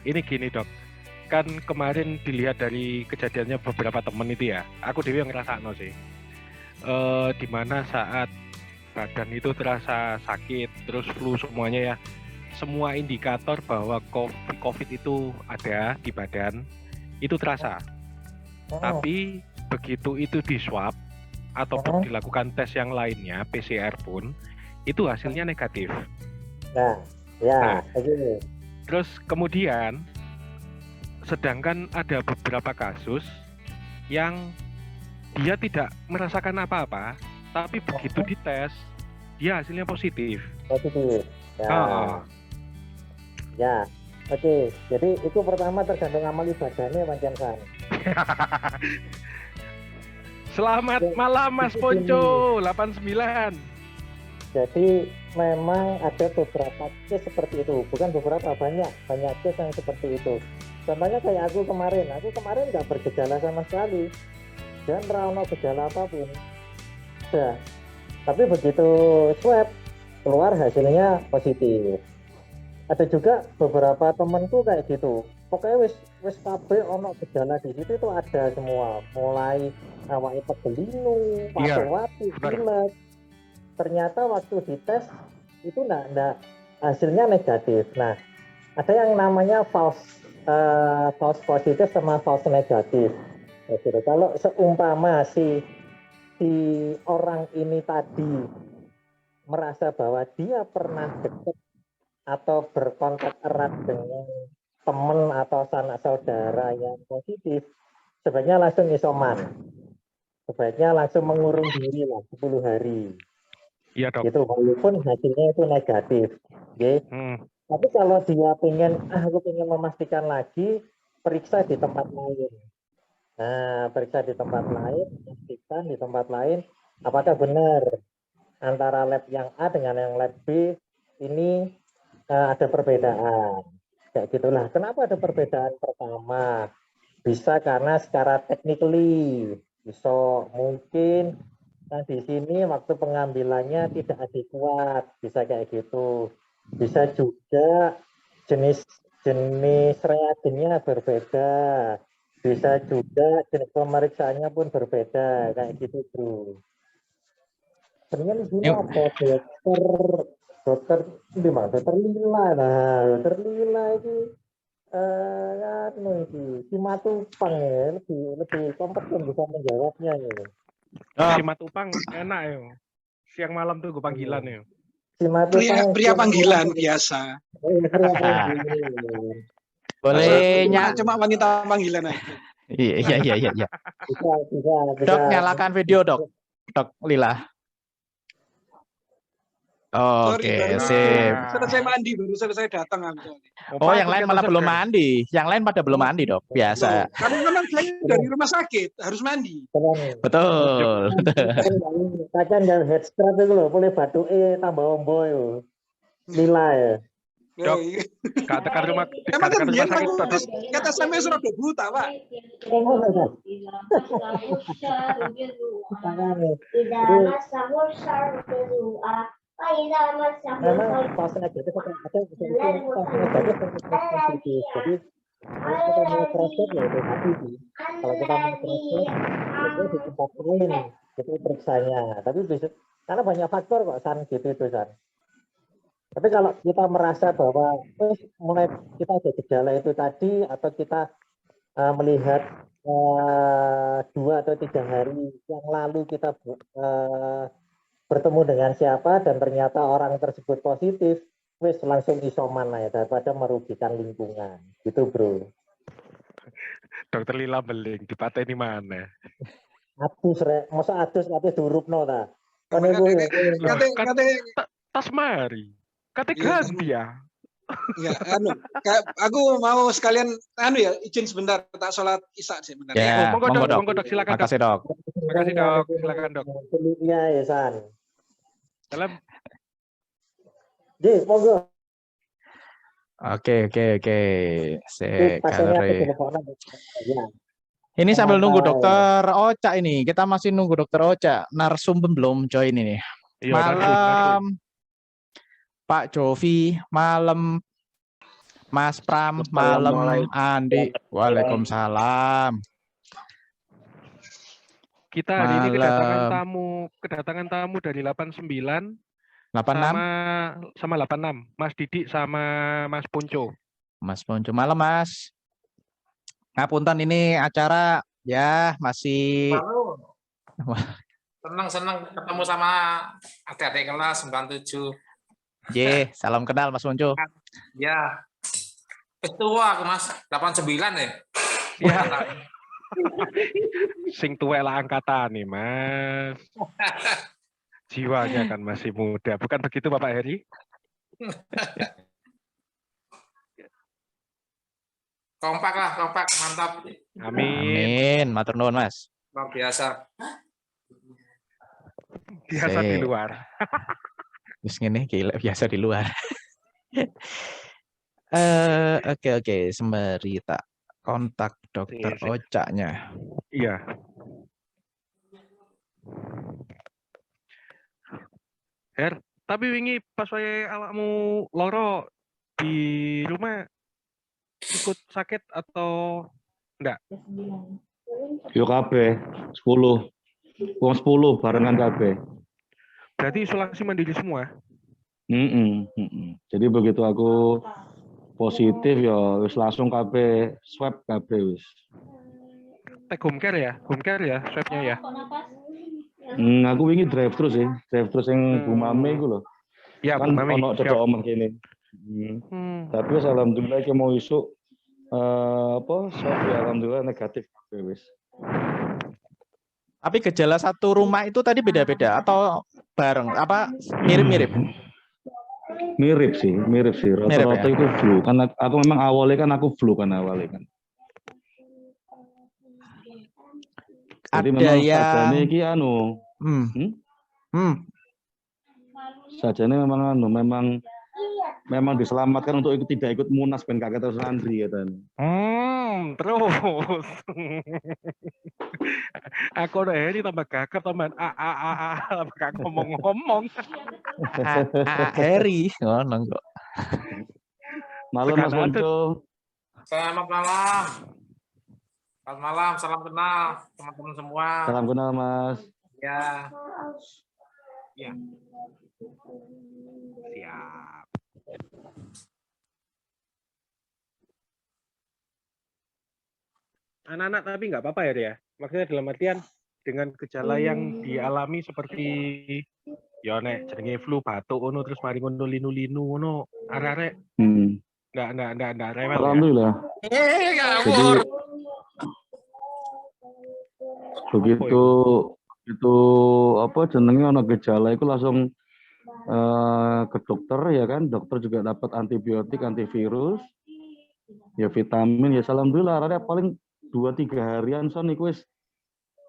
Ini gini dok, kan kemarin dilihat dari kejadiannya beberapa temen itu ya, aku dewi yang ngerasakno sih. Dimana saat badan itu terasa sakit, terus flu semuanya ya, semua indikator bahwa COVID itu ada di badan, itu terasa. Tapi begitu itu di swab, ataupun dilakukan tes yang lainnya, PCR pun, itu hasilnya negatif. Nah, terus kemudian, sedangkan ada beberapa kasus yang dia tidak merasakan apa-apa, tapi begitu dites, dia hasilnya positif. Ya, oke. Jadi itu pertama tergantung amal ibadahnya Pancen San. Selamat malam Mas Ponco 89. Jadi memang ada beberapa case seperti itu, bukan beberapa, banyak case yang seperti itu. Contohnya kayak aku kemarin nggak bergejala sama sekali, dan rano gejala apapun. Ya, tapi begitu swab keluar hasilnya positif. Ada juga beberapa temanku kayak gitu. Pokoknya wis kabeh ono gejala di situ itu ada semua, mulai awake pegelinu, pasu-wati, pilek. Ternyata waktu dites itu enggak hasilnya negatif. Nah, ada yang namanya false positif sama false negatif. Gitu. Kalau seumpama si orang ini tadi merasa bahwa dia pernah dekat atau berkontak erat dengan teman atau sanak saudara yang positif, sebaiknya langsung isoman. Sebaiknya langsung mengurung diri lah 10 hari. Iya dok. Gitu, walaupun hasilnya itu negatif. Okay? Tapi kalau dia aku pengen memastikan lagi, periksa di tempat lain. Nah, periksa di tempat lain, memastikan di tempat lain apakah benar antara lab yang A dengan yang lab B ini ada perbedaan. Kayak gitulah. Kenapa ada perbedaan? Pertama, bisa karena secara technically, bisa mungkin di sini waktu pengambilannya tidak adekuat, bisa kayak gitu. Bisa juga jenis reagennya berbeda. Bisa juga jenis pemeriksaannya pun berbeda, kayak gitu bro. Sebenarnya di sini apa dokter di mana? Dokter Lila, nah dokter Lila itu kan si Matupang ya lebih kompeten bisa menjawabnya ya. Si Matupang enak ya. Siang malam tuh gue panggilan ya. Si Matupang pria panggilan biasa. Boleh cuma wanita panggilan aja. Iya. Bisa. Dok, nyalakan video dok Lila. Oke, sip. Selesai mandi, baru selesai datang. Oh, yang lain malah belum mandi. Yang lain pada belum mandi, dok. Biasa. Karena memang saya dari rumah sakit, harus mandi. Betul. Kacan dan head strap itu loh, boleh batu tambah ombo yo. Lila ya. Dok, katakan rumah sakit tadi. Kata sampai sudah buta, Pak. Memang pas negatif ada positif. Jadi kalau kita mau proses ya itu hati sih. Kalau kita mau proses itu di tempat lain itu periksanya. Tapi bisa karena banyak faktor kok San gitu itu San. Tapi kalau kita merasa bahwa mulai kita ada gejala itu tadi atau kita melihat 2 atau 3 hari yang lalu kita bertemu dengan siapa dan ternyata orang tersebut positif, wis langsung isoman lah ya daripada merugikan lingkungan. Gitu bro. Dokter Lila beling dipateni mana? Atus rek, masa atus kate durupno ta. Kate tas mari. Kate ganti ya. Ya, aku mau sekalian izin sebentar tak sholat isya sebentar. Ya, monggo dok, silakan Makasih dok. Makasih dok, silakan dok. Iya ya San. Salam. Monggo. Oke. Ini sambil nunggu dokter Oca ini. Kita masih nunggu dokter Oca. Narsum belum join ini. Malam Pak Jovi, malam Mas Pram, malam, Assalamualaikum. Andi. Waalaikumsalam. Kita hari ini Malam. kedatangan tamu dari 89 86, sama 86. Mas Didik sama Mas Punco. Mas Ponco. Malam, Mas. Ngapunten ini acara ya masih Halo. Senang ketemu sama adik-adik kelas 97. J, salam kenal Mas Ponco. Ya. Itu aku Mas 89 ya. Ya. Sing tuwek lah angkatan nih, Mas. Jiwanya kan masih muda. Bukan begitu Bapak Heri? Kompak, mantap. Amin. Amin. Matur nuwun, Mas. Luar biasa. Biasa di Sik. luar. Terus ngene gila biasa di luar. Oke, sembari tak kontak dokter Sik. Ocaknya. Iya. Her, tapi wingi pas wae awakmu loro di rumah ikut sakit atau Yo kabeh 10. Wong 10 barengan kabeh. berarti isolasi mandiri semua? Jadi begitu aku positif ya wis langsung kabeh swab kabeh wis. Tek home care ya swabnya ya. Aku wingi drive thru sih, drive thru sing Bu Mame iku lho. Ya, Kan Bu Mami. ono cedok omah kene. Tapi wis alhamdulillah iki mau isuk swab ya alhamdulillah negatif kabeh wis. Tapi gejala satu rumah itu tadi beda-beda atau bareng? Apa mirip-mirip? Mirip sih. Rata-rata ya? itu flu. Karena aku memang awalnya kan flu kan. Jadi Ada memang yang sajane iki sajane memang diselamatkan untuk tidak ikut munas ben gak keterus Andri ya kan. Terus. Aku udah ini tambah gagap tambah tambah gak ngomong-ngomong. Heri, ngono kok. Malam Mas Tekan Ponco. Selamat malam. Selamat malam, salam kenal teman-teman semua. Salam kenal Mas. Ya. Siap. Anak-anak tapi nggak apa-apa ya. Maksudnya dalam artian dengan gejala yang dialami seperti ya nek jenenge flu batuk ngono terus mari ngono linu-linu ngono arek-arek nggak rewel ya. Alhamdulillah. Ngawur. Begitu itu apa jenenge ono gejala itu langsung ke dokter ya kan. Dokter juga dapat antibiotik, antivirus. Ya vitamin ya alhamdulillah ada paling 2-3 harian son iku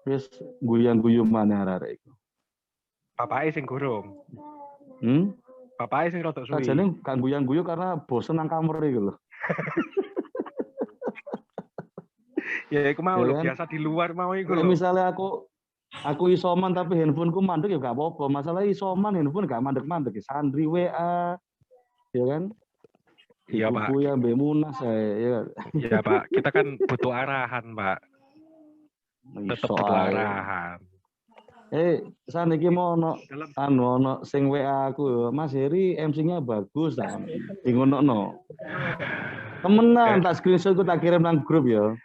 wis guyang-guyu maneh arek iku. Bapake sing gurung. Bapake sing rodok suwi. Sajane gak guyang-guyu karena bosen nang kamar iku lho. Ya iku mau lho kan? biasa di luar mau iku Kalau lho. misalnya aku isoman tapi handphoneku mandek ya gak apa-apa. Masalah isoman handphone gak mandek-mandek ya sandri WA. Ya kan? Iya, Pak. Ibuku ya Mbak Munas ya. Iya, Pak. Kita kan butuh arahan, Pak. Tetap butuh arahan. San iki mau ono Dalam sing WA aku, Mas Heri MC-nya bagus ta. Dingonokno. Temenan tak screenshot ku tak kirim nang grup ya.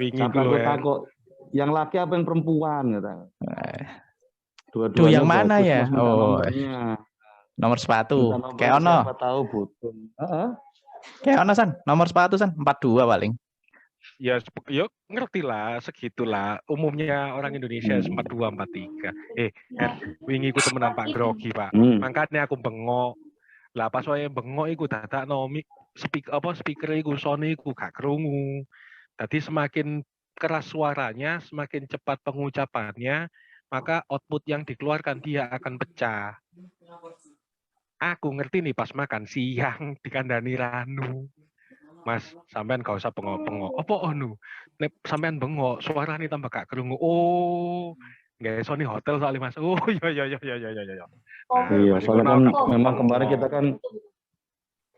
Wingi Sampai ku aku lho. takut yang laki apa yang perempuan gitu. Duh, yang mana bagus, ya? Mas, minta Oh, nomornya. nomor sepatu. Minta nomornya, Kayak ono. siapa tahu butuh. Kayak ono San, nomor sepatu San 42 paling. Ya, yuk ngerti lah, segitulah. Umumnya orang Indonesia 42, 43. Wingi ku temenan Pak Grogi, Pak. Makanya aku bengok. Lah pas wae bengok iku dadakno speaker iku Sony iku gak krungu. Jadi semakin keras suaranya, semakin cepat pengucapannya, maka output yang dikeluarkan dia akan pecah. Aku ngerti nih pas makan siang dikandani Ranu. Mas, sampean gak usah bengok-bengok. Apa onu? Nek sampean bengok, suarane tambah gak krungu. Oh, nggak Sony hotel soalnya Mas. Oh, iya. Iya, soalnya kan memang kemarin kita kan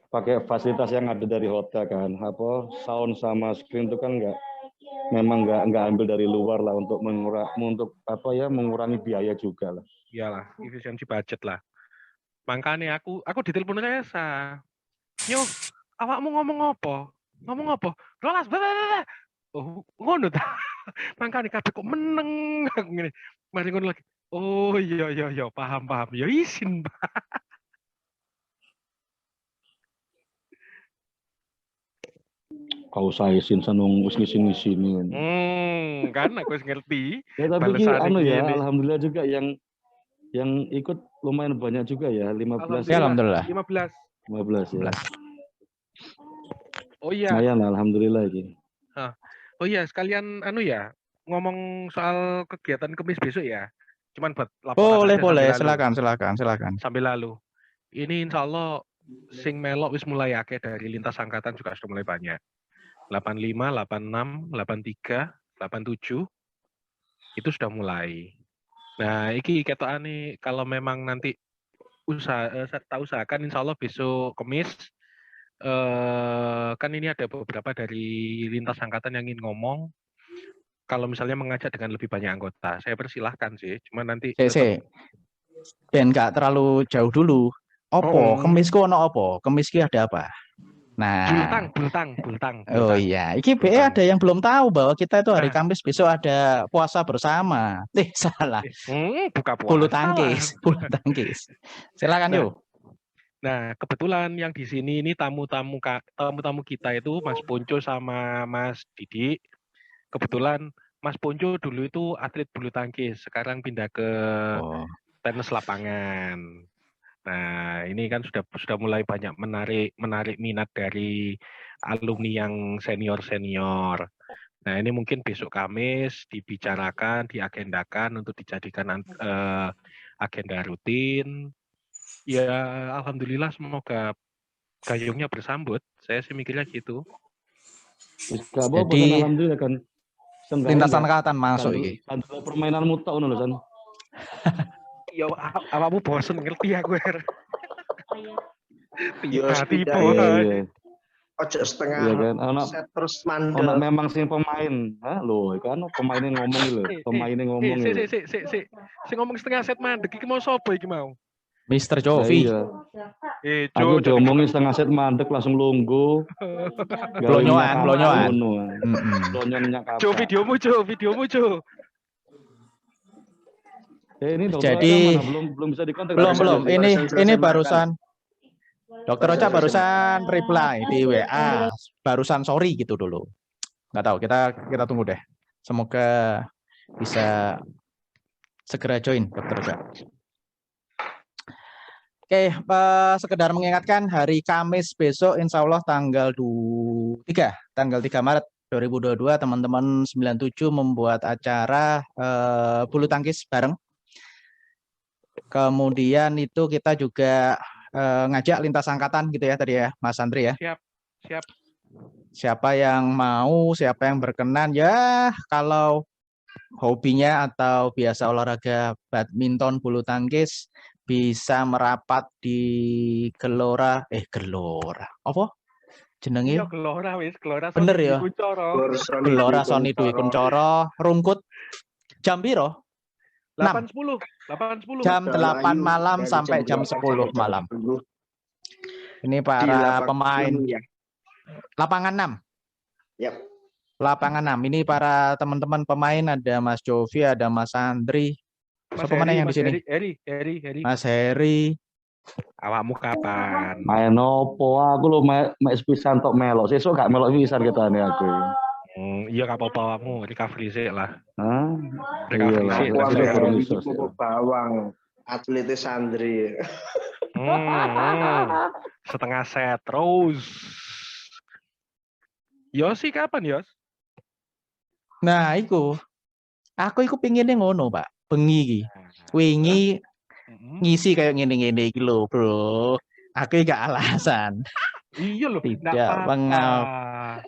pakai fasilitas yang ada dari hotel kan, apa sound sama screen itu kan memang nggak ambil dari luar lah untuk mengurangi biaya juga lah. Iyalah, efisiensi budget lah. Makanya aku ditelepon Resa. Yo, awakmu ngomong apa? Ngomong apa? Rolas, bla. Oh, ngono ta. Makanya kabeh kok meneng ngene. Mari ngono lagi. Oh iya, paham. Ya isin. Kau saya isin senung wis ngisin-ngisinin. Kan aku wis ngerti. Ya tapi Balesane ya, gini. alhamdulillah juga yang ikut lumayan banyak juga ya, 15. Ya, alhamdulillah. 15 ya. Oh iya. Lumayan lah, alhamdulillah ini. Oh iya, sekalian ngomong soal kegiatan Kemis besok ya. Cuman buat laporan Boleh, aja silakan. sambil lalu. Ini insya Allah sing melok wis mulai akeh dari lintas angkatan juga sudah mulai banyak. 85, 86, 83, 87 itu sudah mulai. Nah, iki ketokane kalau memang nanti usahakan insya Allah besok Kemis kan ini ada beberapa dari lintas angkatan yang ingin ngomong. Kalau misalnya mengajak dengan lebih banyak anggota, saya persilahkan sih. Cuma nanti dan nggak terlalu jauh dulu. Kemisku ono opo? Kemiski ada apa? Nah, bultang. Oh iya, iki BE ada yang belum tahu bahwa kita itu hari Kamis besok ada puasa bersama. Salah. Buka puasa. Bulu tangkis. Silakan yuk. Nah, kebetulan yang di sini ini tamu-tamu kita itu Mas Ponco sama Mas Didi. Kebetulan Mas Ponco dulu itu atlet bulu tangkis, sekarang pindah ke tenis lapangan. Nah, ini kan sudah mulai banyak menarik minat dari alumni yang senior. Nah, ini mungkin besok Kamis dibicarakan, diagendakan untuk dijadikan agenda rutin. Ya, alhamdulillah semoga gayungnya bersambut. Saya sih mikirnya gitu. Jadi alhamdulillah kan lintas angkatan masuk iki. Permainan mutok ngono lho, San. Ya awakmu bosen ngerti aku. Tiba-tiba. Ojo setengah ya kan? set terus mandek. Memang sing pemain. Loh, kan pemainnya ngomong lho. Pemainnya ngomong. Sing ngomong setengah set mandek iki mau sapa iki mau? Mr. Jovi. Aku diomongin setengah set mandek langsung lungguh. Blonyoan. Blonyoannya kapan? Videomu, Jo. Ini jadi belum bisa dikontak. Belum. Ini barusan Dokter Ocha barusan reply di WA. Barusan sorry gitu dulu. Nggak tahu, kita tunggu deh. Semoga bisa segera join Dokter Ocha. Oke, sekedar mengingatkan hari Kamis besok insya Allah tanggal 3 Maret 2022 teman-teman 97 membuat acara bulu tangkis bareng. Kemudian itu kita juga ngajak lintas angkatan gitu ya tadi ya Mas Andri ya. Siap. Siapa yang mau, siapa yang berkenan ya, kalau hobinya atau biasa olahraga badminton bulu tangkis bisa merapat di Gelora apa jenenge? Iya Gelora bener ya. Gelora Soni Dwi Kuncoro Rungkut jam piro? 8.10 jam 8 malam sampai jam 10 malam. Ini para pemain lapangan 6. Yap. Lapangan 6. Ini para teman-teman pemain, ada Mas Jovi, ada Mas Andri. Siapa mana yang di sini? Heri. Mas Heri. Awakmu kapan? Main opo? Aku lo mek pisan tok melok. Sesuk gak melok pisan ketane aku. Iya gak apa-apa awakmu, recovery sih lah. Recovery sih. Bawang atletis Andri. Setengah set terus. Yosi kapan, Yos? Nah, aku pinginnya ngono, Pak. Bengi iki. Wingi ngisi kayak ngene-ngene iki lho, Bro. Aku gak alasan. Iya loh, tidak mengapa.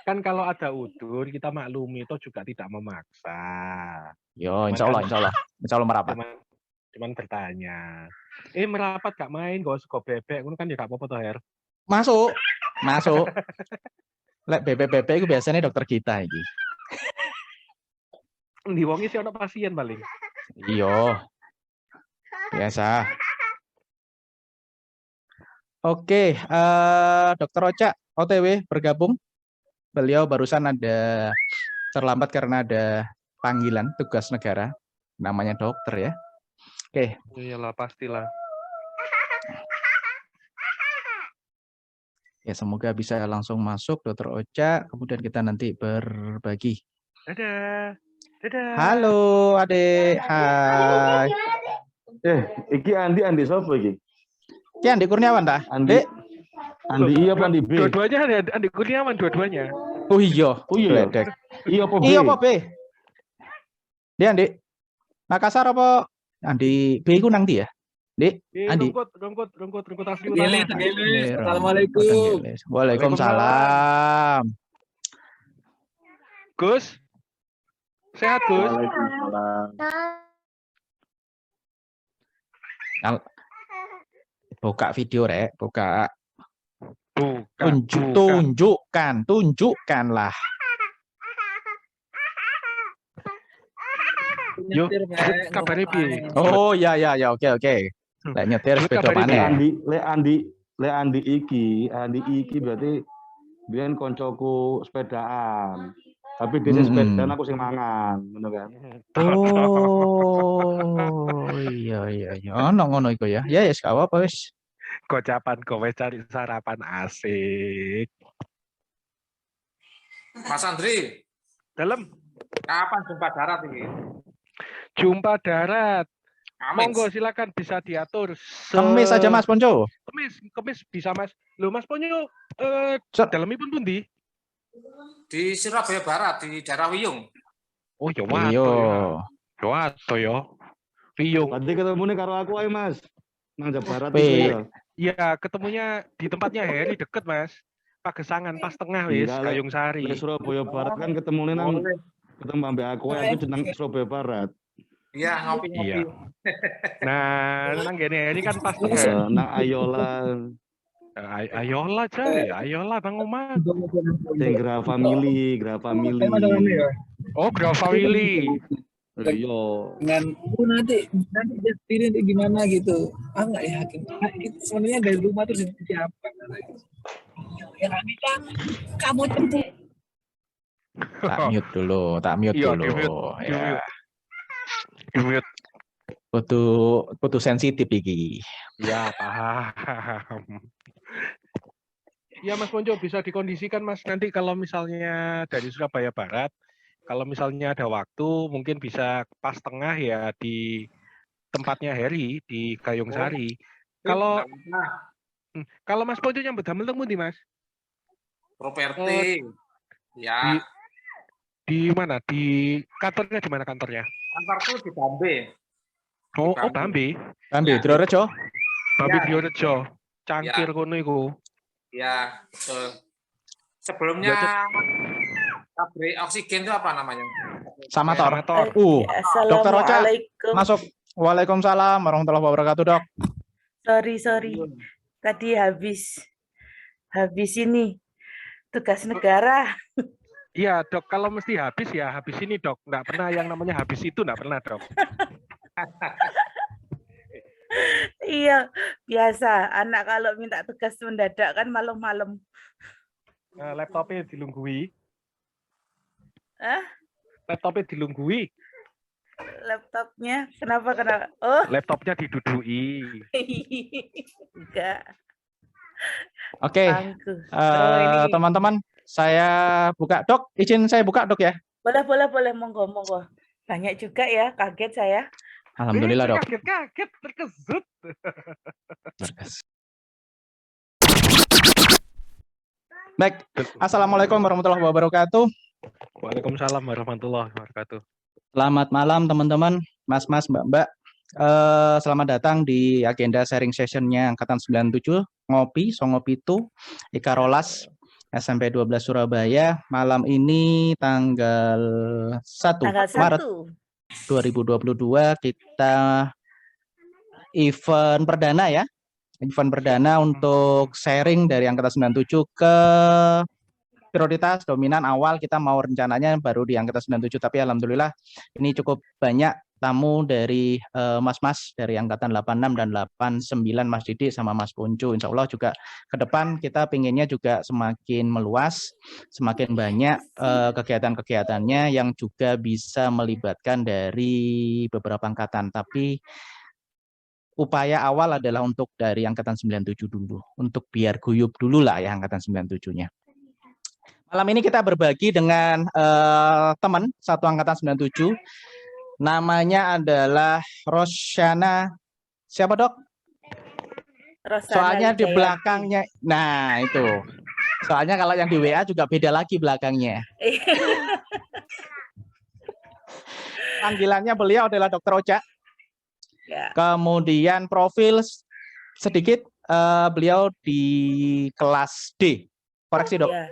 Kan kalau ada udur kita maklumi, itu juga tidak memaksa. Yo, insya Allah merapat. Cuman bertanya. Merapat gak main, gak suka bebek, ngono kan ya gak apa-apa toh, Her. Masuk. Lek bebek-bebek itu biasanya dokter kita iki. Di wongi sih ono pasien paling. Iya. Biasa. Oke, Dokter Ocha OTW bergabung. Beliau barusan ada terlambat karena ada panggilan tugas negara. Namanya dokter ya. Oke. Iyalah pastilah. Ya semoga bisa langsung masuk Dokter Ocha. Kemudian kita nanti berbagi. Dadah. Dadah. Halo Adek. Hai. Iki Andi sapa iki? Ki Andi Kurniawan ta? Andi iya apa Andi B? Dua-duanya Andi Kurniawan dua-duanya. Oh iya. Oh iya. Bledek. Iya apa B? Iya apa B? Dia Andi. Makassar apa? Andi B ku nang ndi ya? Dik, Andi. Rungkut asli Tenggele, utama. tenggele. Assalamualaikum. Waalaikumsalam. Gus. Sehat, Gus? Buka video rek, buka. Bukan. Tunjukkanlah. Yo, kabarnya piye? Oh ya, oke. Lek nyetir sepeda mana? Le Andi iki berarti biyen koncoku sepedaan. Tapi dia sing sepedaan aku sing mangan, ngono kan. Oh, iya. Ngono iku ya. Ya wis gak apa-apa wis. Gocapan kowe cari sarapan asik. Mas Andri, Dalam kapan jumpa darat ini? jumpa darat. Amin. Monggo silakan bisa diatur. Kemis aja Mas Ponco. Kemis bisa Mas. Loh Mas Ponyo dalemipun pundi? Di Surabaya Barat, di daerah Wiyung. Oh ya Iya. wato ya. Wiyung. Berarti ketemune karo aku ae, Mas. Nang Jawa Barat Wih. itu ya. Iya, ketemunya di tempatnya Heri deket Mas. Pagesangan pas tengah wis, Enggak, Kayung Sari. Di Surabaya Barat kan ketemune nang ketemu ambek aku nang Surabaya Barat. Iya, ngopi-ngopi. Iya. Nah, nang gene Heri kan pas tengah. Nang Ayola, Ayolah cari, ayolah nang omah. sing Gra Family. Oh, Grava Willy. Iya. Dengan nanti jadi nanti gimana gitu, nggak yakin. Itu sebenarnya dari rumah tuh seperti apa? Ya Anita, kamu cepet. Tak mute dulu. Iya, Ya. Di-mute. Kudu sensitif iki. Ya, paham. Ya, Mas Ponco bisa dikondisikan Mas nanti kalau misalnya dari Surabaya Barat, kalau misalnya ada waktu mungkin bisa pas tengah ya di tempatnya Heri di Kayung Sari. Kalau Mas Ponco nyambut damel temu di Mas? Properti. Ya, Di mana? Di kantornya di mana kantornya? kantorku di Bambe. Oh, Bambi. Ambil Drorejo. Bambi Ya. Diorejo. Cangkir kono iku. Ya, betul. Sebelumnya pabrik oksigen itu apa namanya? Samator. Samator. Dokter Ocha Assalamualaikum. masuk. Waalaikumsalam warahmatullahi wabarakatuh, Dok. Sorry. Tadi habis ini tugas negara. Iya, Dok. Kalau mesti habis ya habis ini, Dok. Nggak pernah yang namanya habis itu, nggak pernah, Dok. Iya, biasa. Anak kalau minta tugas mendadak kan malam-malam. Laptopnya dilunggui. Hah? Laptopnya dilunggui. Laptopnya? Kenapa? Oh, Laptopnya didudui. enggak. Oke. Bangku. Ini. Teman-teman, saya buka. Dok, izin saya buka, Dok ya. Boleh. Monggo. Banyak juga ya, kaget saya. Alhamdulillah, Dok. Kaget, terkejut. Baik. Assalamualaikum warahmatullahi wabarakatuh. Waalaikumsalam warahmatullahi wabarakatuh. Selamat malam teman-teman, mas-mas, mbak-mbak. Selamat datang di agenda sharing sessionnya Angkatan 97, Ngopi itu, Ika Rolas, SMP 12 Surabaya. Malam ini tanggal 1 Maret 2022 kita event perdana ya. Event perdana untuk sharing dari angkatan 97 ke prioritas dominan awal. Kita mau rencananya baru di angkatan 97, tapi alhamdulillah ini cukup banyak tamu dari mas-mas dari angkatan 86 dan 89, Mas Didi sama Mas Puncu. Insya Allah juga ke depan kita pinginnya juga semakin meluas, semakin banyak kegiatan-kegiatannya yang juga bisa melibatkan dari beberapa angkatan. Tapi upaya awal adalah untuk dari angkatan 97 dulu, untuk biar guyup dulu lah ya angkatan 97-nya. Malam ini kita berbagi dengan teman satu angkatan 97. Namanya adalah Rosyana. Siapa, Dok? Rosana Soalnya di Wijayanti. belakangnya. Nah, itu. Soalnya kalau yang di WA juga beda lagi belakangnya. Panggilannya beliau adalah Dr. Ocha. Ya. Kemudian profil sedikit beliau di kelas D. Koreksi, Dok. Ya.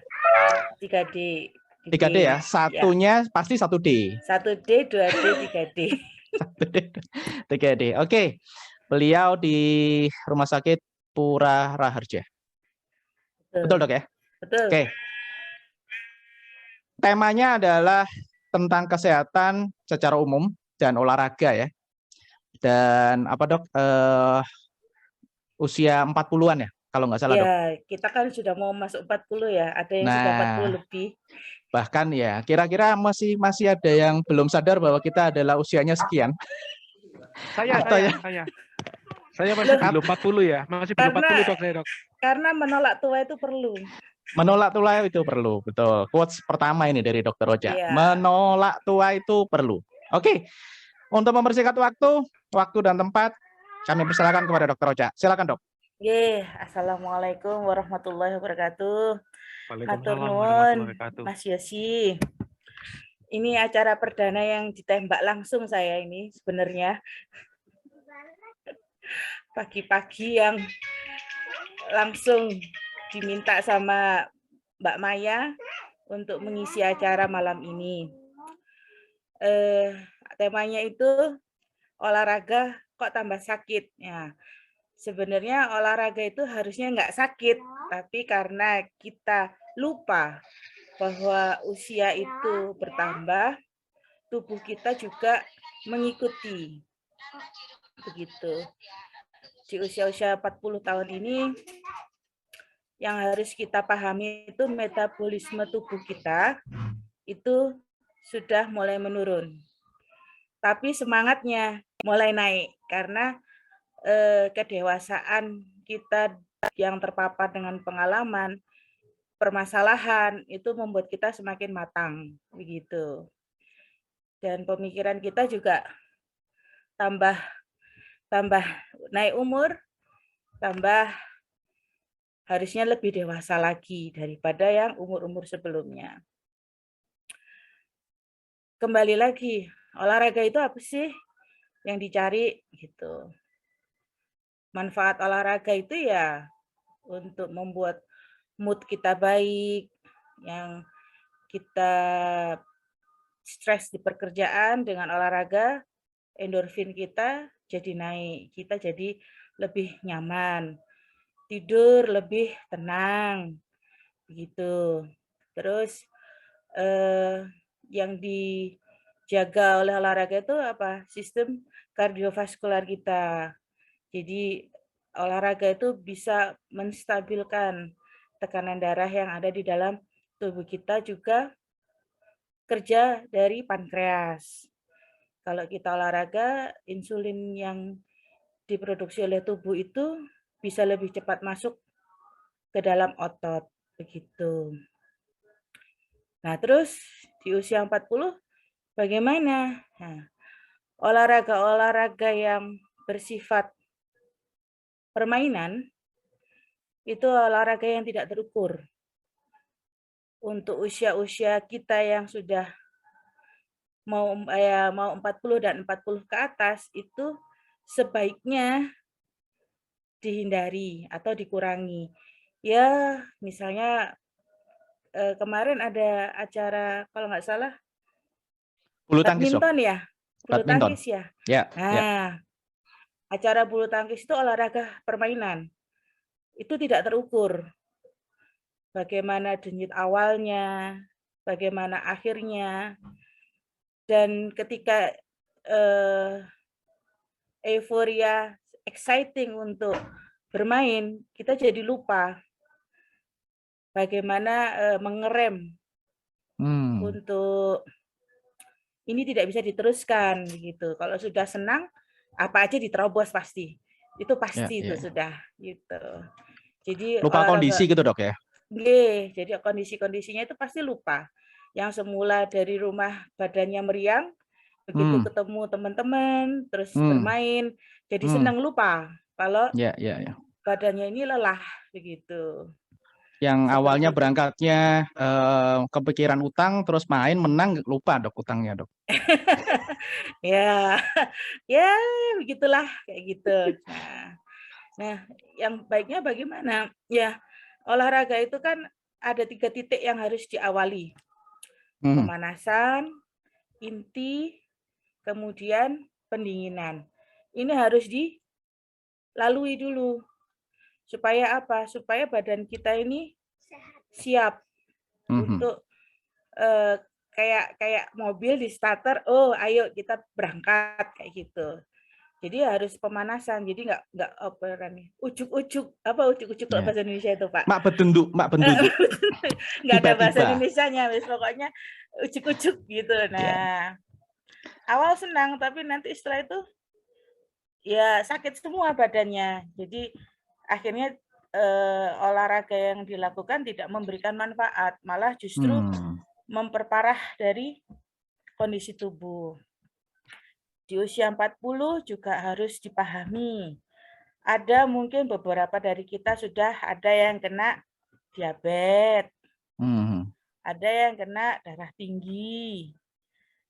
3D. 3D ya. Satunya pasti 1D. 1D, 2D, 3D. 3D. Oke. Beliau di Rumah Sakit Pura Raharja. Betul, Dok ya? Betul. Oke. Temanya adalah tentang kesehatan secara umum dan olahraga ya. Dan apa, Dok? Usia 40-an ya, kalau nggak salah, Dok. Ya, kita kan sudah mau masuk 40 ya. Ada yang sudah 40 lebih. Bahkan ya, kira-kira masih ada yang belum sadar bahwa kita adalah usianya sekian. Saya masih belum 40 ya, masih belum 40 Dok, saya, Dok. Karena menolak tua itu perlu. Menolak tua itu perlu, betul. Quotes pertama ini dari Dr. Ocha. Iya. Menolak tua itu perlu. Oke, untuk mempersingkat waktu dan tempat, kami persilakan kepada Dr. Ocha. Silakan, Dok. Assalamualaikum warahmatullahi wabarakatuh. Waalaikumsalam Matur warahmatullahi nuwun, wabarakatuh. Mas Yosi. Ini acara perdana yang ditembak langsung saya ini sebenarnya. Pagi-pagi yang langsung diminta sama Mbak Maya untuk mengisi acara malam ini. Temanya itu olahraga kok tambah sakit. Ya, sebenarnya olahraga itu harusnya nggak sakit, tapi karena kita lupa bahwa usia itu bertambah, tubuh kita juga mengikuti. Begitu. Di usia-usia 40 tahun ini, yang harus kita pahami itu metabolisme tubuh kita itu sudah mulai menurun. Tapi semangatnya mulai naik karena kedewasaan kita yang terpapar dengan pengalaman, permasalahan itu membuat kita semakin matang, begitu. Dan pemikiran kita juga tambah naik umur, tambah harusnya lebih dewasa lagi daripada yang umur-umur sebelumnya. Kembali lagi, olahraga itu apa sih yang dicari gitu. Manfaat olahraga itu ya untuk membuat mood kita baik, yang kita stres di pekerjaan dengan olahraga, endorfin kita jadi naik, kita jadi lebih nyaman, tidur lebih tenang, begitu. Terus yang dijaga oleh olahraga itu apa? Sistem kardiovaskular kita. Jadi olahraga itu bisa menstabilkan tekanan darah yang ada di dalam tubuh kita, juga kerja dari pankreas. Kalau kita olahraga, insulin yang diproduksi oleh tubuh itu bisa lebih cepat masuk ke dalam otot, begitu. Nah, terus di usia 40 bagaimana? Nah, olahraga-olahraga yang bersifat permainan itu olahraga yang tidak terukur. Untuk usia-usia kita yang sudah mau 40 dan 40 ke atas itu sebaiknya dihindari atau dikurangi. Ya, misalnya kemarin ada acara kalau nggak salah bulu tangkis, badminton ya, bulu tangkis ya. Ya, Nah, acara bulu tangkis itu olahraga permainan. Itu tidak terukur. Bagaimana denyut awalnya, bagaimana akhirnya, dan ketika euforia, exciting untuk bermain, kita jadi lupa bagaimana mengerem untuk ini tidak bisa diteruskan gitu. Kalau sudah senang, apa aja diterobos pasti. Itu pasti itu sudah gitu. Jadi lupa kondisi gitu dok ya? Jadi kondisi-kondisinya itu pasti lupa. Yang semula dari rumah badannya meriang, begitu ketemu teman-teman, terus bermain, jadi senang lupa. Kalau badannya ini lelah begitu. Yang awalnya berangkatnya kepikiran utang, terus main menang lupa dok utangnya dok. Ya begitulah kayak gitu. Nah, yang baiknya bagaimana? Ya, olahraga itu kan ada 3 titik yang harus diawali. Pemanasan, inti, kemudian pendinginan. Ini harus dilalui dulu. Supaya apa? Supaya badan kita ini siap untuk kayak mobil di starter. Oh, ayo kita berangkat kayak gitu. Jadi harus pemanasan. Jadi nggak operan nih. Ujuk-ujuk kalau bahasa Indonesia itu Pak? Mak benduduk. Nggak ada bahasa Indonesianya, pokoknya ujuk-ujuk gitu. Nah, awal senang, tapi nanti setelah itu ya sakit semua badannya. Jadi akhirnya olahraga yang dilakukan tidak memberikan manfaat, malah justru memperparah dari kondisi tubuh. Di usia 40 juga harus dipahami. Ada mungkin beberapa dari kita sudah ada yang kena diabetes, ada yang kena darah tinggi,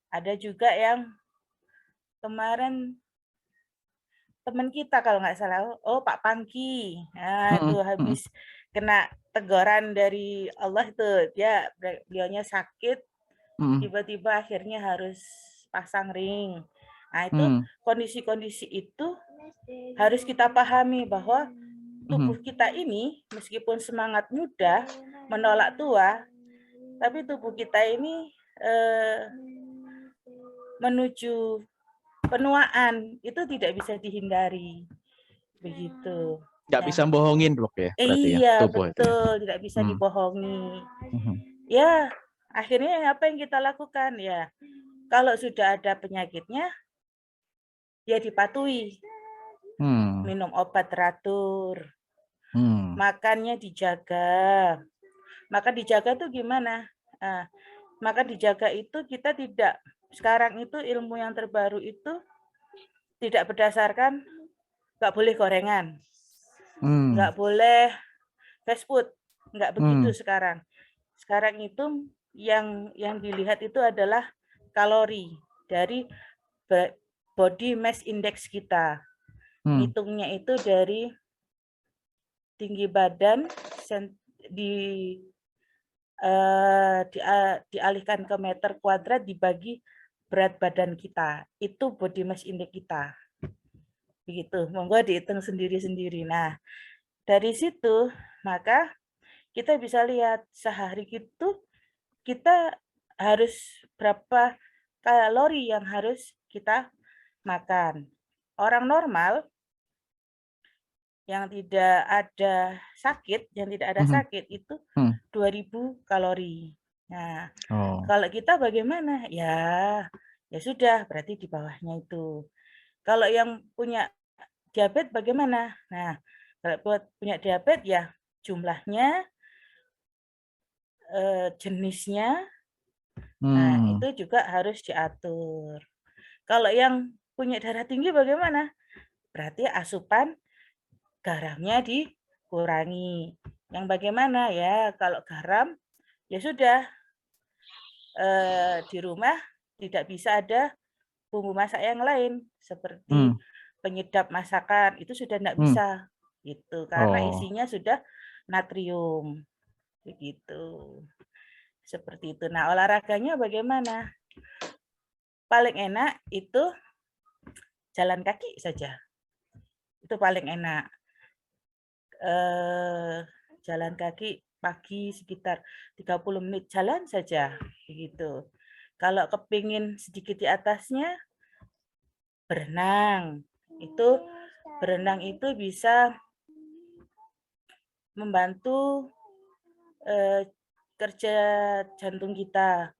ada juga yang kemarin teman kita kalau nggak salah, Pak Pangki, nah itu habis kena teguran dari Allah itu, beliaunya sakit, tiba-tiba akhirnya harus pasang ring. Nah itu kondisi-kondisi itu harus kita pahami bahwa tubuh kita ini meskipun semangat muda, menolak tua, tapi tubuh kita ini menuju penuaan itu tidak bisa dihindari, begitu. Nggak bisa bohongin dok ya? Iya betul, tidak bisa dibohongi. Ya akhirnya apa yang kita lakukan ya? Kalau sudah ada penyakitnya, ya dipatuhi, minum obat teratur, makannya dijaga. Makan dijaga tuh gimana? Makan dijaga itu kita tidak, sekarang itu ilmu yang terbaru itu tidak berdasarkan nggak boleh gorengan, nggak boleh fast food, nggak begitu sekarang. Sekarang itu yang dilihat itu adalah kalori dari body mass index kita. Hitungnya itu dari tinggi badan dialihkan ke meter kuadrat dibagi berat badan kita. Itu body mass index kita. Begitu. Monggo dihitung sendiri-sendiri. Nah, dari situ maka kita bisa lihat sehari itu kita harus berapa kalori yang harus kita makan. Orang normal yang tidak ada sakit, itu 2000 kalori. Nah, kalau kita bagaimana? Ya sudah, berarti di bawahnya itu. Kalau yang punya diabetes bagaimana? Nah, kalau buat punya diabetes ya jumlahnya, jenisnya, nah itu juga harus diatur. Kalau yang punya darah tinggi bagaimana? Berarti asupan garamnya dikurangi. Yang bagaimana ya? Kalau garam ya sudah, di rumah tidak bisa ada bumbu masak yang lain seperti penyedap masakan, itu sudah tidak bisa gitu karena isinya sudah natrium begitu. Seperti itu. Nah, olahraganya bagaimana? Paling enak itu jalan kaki saja. itu paling enak. Jalan kaki pagi sekitar 30 menit jalan saja begitu. Kalau kepingin sedikit di atasnya, berenang. Berenang itu bisa membantu kerja jantung kita.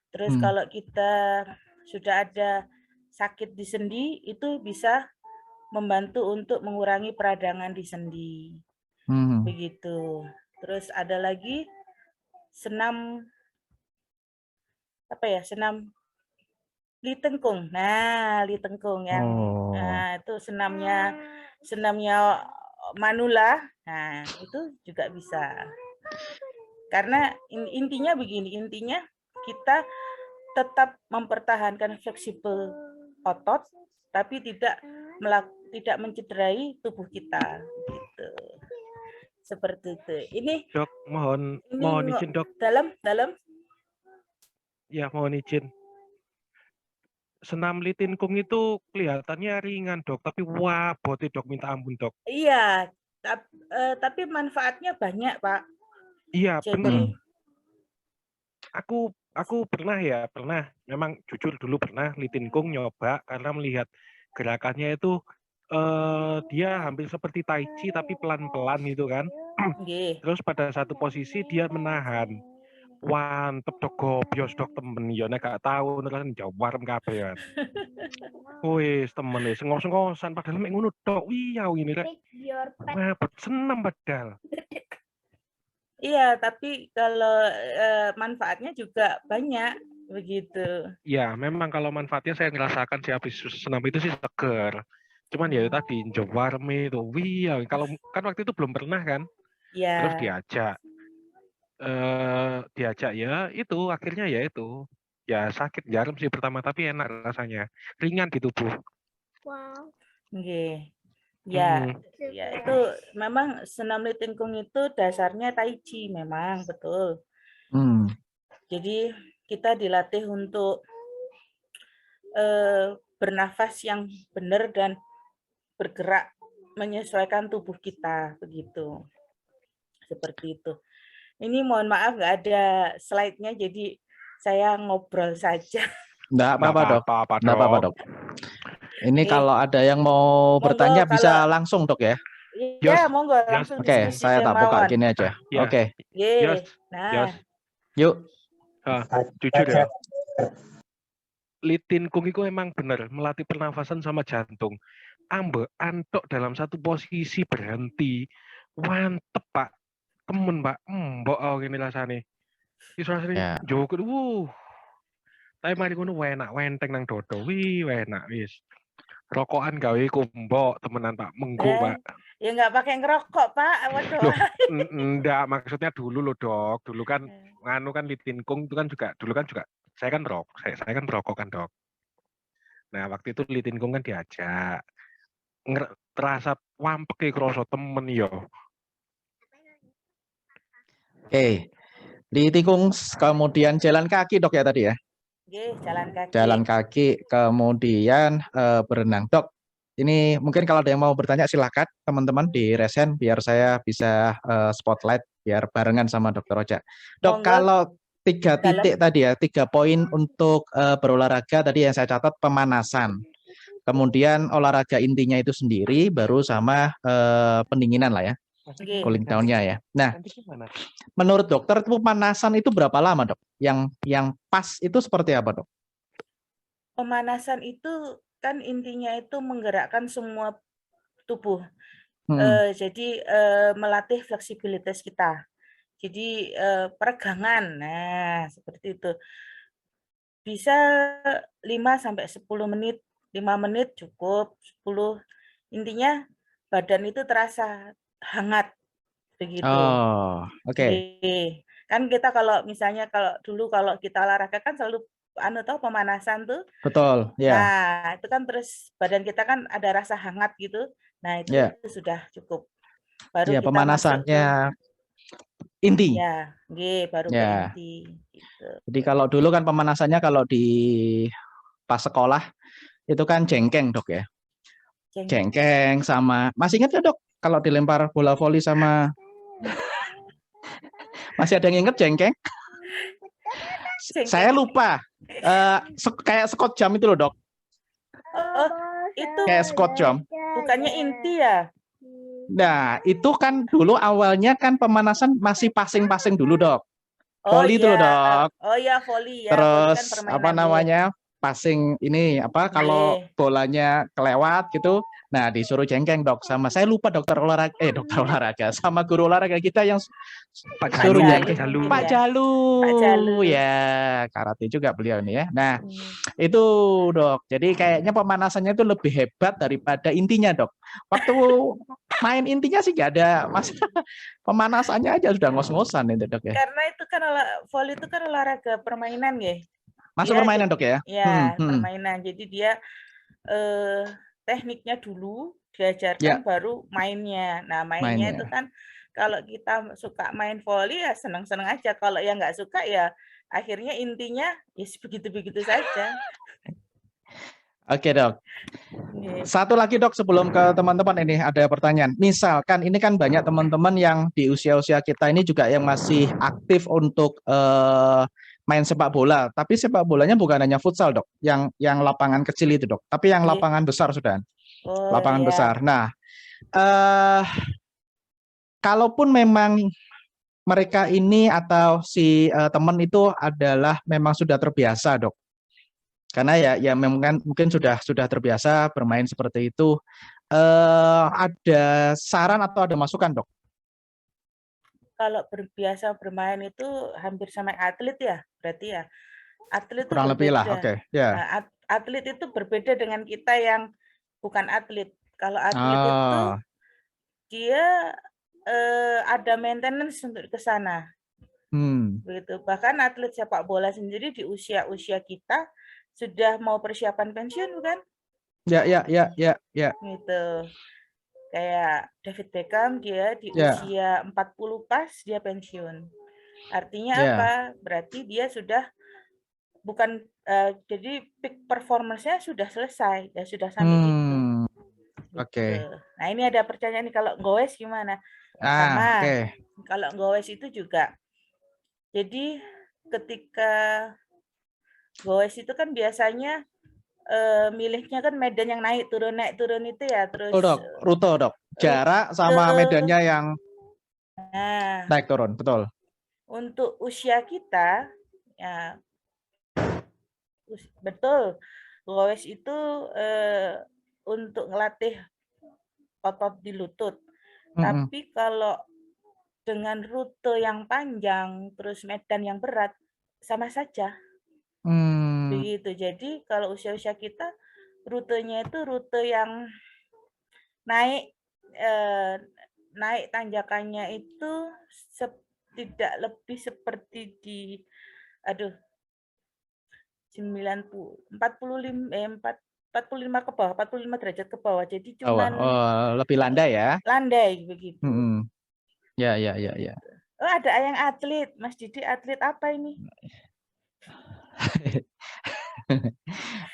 Terus kalau kita sudah ada sakit di sendi, itu bisa membantu untuk mengurangi peradangan di sendi. Begitu. Terus ada lagi senam senam litengkung. Nah, litengkung yang itu senamnya manula. Nah, itu juga bisa. Karena intinya begini, intinya kita tetap mempertahankan fleksibel otot, tapi tidak mencederai tubuh kita. Gitu. Seperti itu. Ini Dok, mohon izin dok. Dalam. Ya, mohon izin. Senam litinkung itu kelihatannya ringan dok, tapi wah boti dok, minta ampun dok. Iya, tapi manfaatnya banyak Pak. Iya, benar. Jadi Aku pernah. Memang jujur dulu pernah litinkung nyoba karena melihat gerakannya itu dia hampir seperti tai chi tapi pelan-pelan gitu kan. Terus pada satu posisi dia menahan. Wantep dok, gobios dok temen ya nek gak tahu terus jawab warem kabeh kan. Wis temen wis ngos-ngosan padahal mek ngono tok. Wiyau ini rek. Wah, senam padahal. Iya, tapi kalau manfaatnya juga banyak begitu. Ya, memang kalau manfaatnya saya ngerasakan sih habis senam itu sih seger. Cuman ya tadi warme itu, wiyau. Kalau kan waktu itu belum pernah kan. Iya. Terus diajak ya itu akhirnya ya itu ya sakit jarum sih pertama tapi enak rasanya, ringan di tubuh. Ya itu memang senam litinkung itu dasarnya tai chi memang betul. Jadi kita dilatih untuk bernafas yang benar dan bergerak menyesuaikan tubuh kita begitu. Seperti itu. Ini mohon maaf nggak ada slide-nya, jadi saya ngobrol saja. Nggak apa-apa dok. Ini kalau ada yang mau bertanya bisa langsung dok ya. Iya, monggo langsung. Oke, saya tak buka gini aja. Oke. Nah. Yuk. Jujur ya. Litinkung itu emang benar melatih pernafasan sama jantung. Antok dalam satu posisi berhenti. Mantep Pak. Temen Pak, mbok gini rasane. Wis rasane joget Tapi mari ngono enak wenteng nang dodo. Enak wis. Rokokan gawe kumbok temenan Pak, menggo Pak. Ya nggak pakai ngerokok Pak, waduh. Enggak, maksudnya dulu loh Dok. Dulu kan nganu kan litinkung itu kan juga saya kan merokok kan Dok. Nah, waktu itu litinkung kan diajak. Terasa wampek kroso temen yo. Oke, litinkung kemudian jalan kaki dok ya tadi ya? Jalan kaki. Jalan kaki, kemudian berenang dok. Ini mungkin kalau ada yang mau bertanya silahkan teman-teman di resen biar saya bisa spotlight biar barengan sama Dokter Ocha. Dok, kalau 3 titik tadi ya, 3 poin untuk berolahraga tadi yang saya catat pemanasan. Kemudian olahraga intinya itu sendiri, baru sama pendinginan lah ya. Cooling down-nya ya. Nah, menurut dokter pemanasan itu berapa lama dok? Yang pas itu seperti apa dok? Pemanasan itu kan intinya itu menggerakkan semua tubuh. Jadi melatih fleksibilitas kita. Jadi peregangan. Nah, seperti itu. Bisa 5-10 menit. 5 menit cukup, 10. Intinya badan itu terasa hangat begitu. Oh, oke. Kan kita kalau misalnya dulu kalau kita olahraga kan selalu pemanasan tuh. Betul, ya. Nah, itu kan terus badan kita kan ada rasa hangat gitu. Nah, itu sudah cukup. Baru kita pemanasannya inti. Ya, baru ke inti gitu. Jadi kalau dulu kan pemanasannya kalau di pas sekolah itu kan jengkeng dok ya. jengkeng sama masih ingat nggak dok kalau dilempar bola voli sama masih ada yang inget jengkeng? Saya lupa kayak skot jam itu loh dok. Oh, itu Kayak skot jam. bukannya inti ya? Nah itu kan dulu awalnya kan pemanasan masih passing-passing dulu dok. Oh Voli itu loh ya, dok. oh ya voli ya. Voli Terus kan permainan apa namanya passing ini apa kalau bolanya kelewat gitu. Nah disuruh jengkeng dok sama saya lupa dokter olahraga sama guru olahraga kita yang suruh jengkeng Pak Jalu ya karate juga beliau ini ya. Nah itu dok. Jadi kayaknya pemanasannya itu lebih hebat daripada intinya dok. Waktu main intinya sih gak ada masalah. Pemanasannya aja sudah ngos-ngosan itu dok ya. Karena itu kan voli itu kan olahraga permainan ya. Masuk permainan dok ya? Ya permainan. Jadi dia tekniknya dulu diajarkan baru mainnya. Nah mainnya itu kan kalau kita suka main voli ya senang-senang aja. Kalau yang nggak suka ya akhirnya intinya ya begitu-begitu saja. Oke dok. Satu lagi dok sebelum ke teman-teman ini ada pertanyaan. Misalkan ini kan banyak teman-teman yang di usia-usia kita ini juga yang masih aktif untuk main sepak bola. Tapi sepak bolanya bukan hanya futsal dok, yang lapangan kecil itu dok, tapi yang lapangan besar sudah. Lapangan besar. Nah, kalaupun memang mereka ini atau si teman itu adalah memang sudah terbiasa dok. Karena ya mungkin sudah terbiasa bermain seperti itu. Ada saran atau ada masukan dok? Kalau biasa bermain itu hampir sama atlet ya, berarti ya. Atlet kurang itu lebih lah, oke. Ya. Nah, atlet itu berbeda dengan kita yang bukan atlet. Kalau atlet itu dia ada maintenance untuk ke sana. Begitu. Bahkan atlet sepak bola sendiri di usia-usia kita sudah mau persiapan pensiun bukan? Ya. Gitu. Kayak David Beckham dia di usia 40 pas dia pensiun. Artinya apa? Berarti dia sudah bukan jadi peak performance-nya sudah selesai, ya sudah sampai itu. Oke. Nah, ini ada pertanyaan nih kalau goes gimana? Sama. Kalau goes itu juga. Jadi ketika goes itu kan biasanya milihnya kan medan yang naik turun itu ya, terus dok, rute dok, jarak sama medannya yang naik turun, betul. Untuk usia kita ya betul, goes itu untuk ngelatih otot di lutut. Tapi kalau dengan rute yang panjang terus medan yang berat sama saja. Begitu. Jadi kalau usia-usia kita rutenya itu rute yang naik tanjakannya itu tidak lebih seperti di 45 ke bawah, 45 derajat ke bawah. Jadi cuman lebih landai ya. Landai begitu. Ya. Oh, ada yang atlet, Mas Didi atlet apa ini?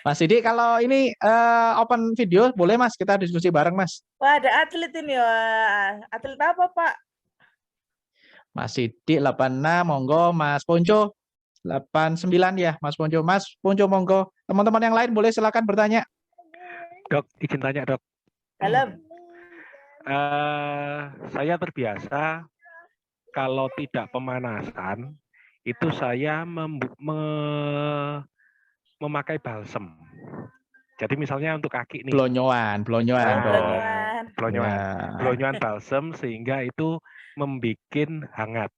Mas Didi, kalau ini open video boleh Mas, kita diskusi bareng Mas. Wah, ada atlet ini. Wah, atlet apa Pak? Mas Didi 86, monggo. Mas Ponco 89 ya, Mas Ponco. Mas Ponco monggo. Teman-teman yang lain boleh silakan bertanya. Dok, izin tanya dok. Dalam. Saya terbiasa kalau tidak pemanasan itu saya memakai balsem. Jadi misalnya untuk kaki nih. Blonyoan balsem sehingga itu membuat hangat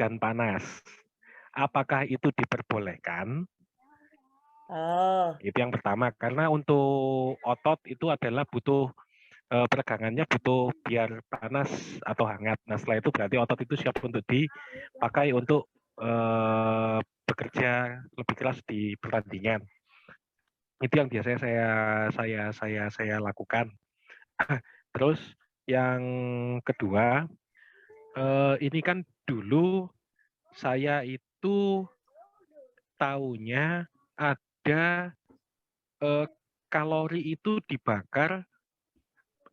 dan panas. Apakah itu diperbolehkan? Itu yang pertama. Karena untuk otot itu adalah butuh peregangannya butuh biar panas atau hangat. Nah setelah itu berarti otot itu siap untuk dipakai untuk bekerja lebih keras di pertandingan. Itu yang biasanya saya lakukan. Terus yang kedua, ini kan dulu saya itu taunya ada kalori itu dibakar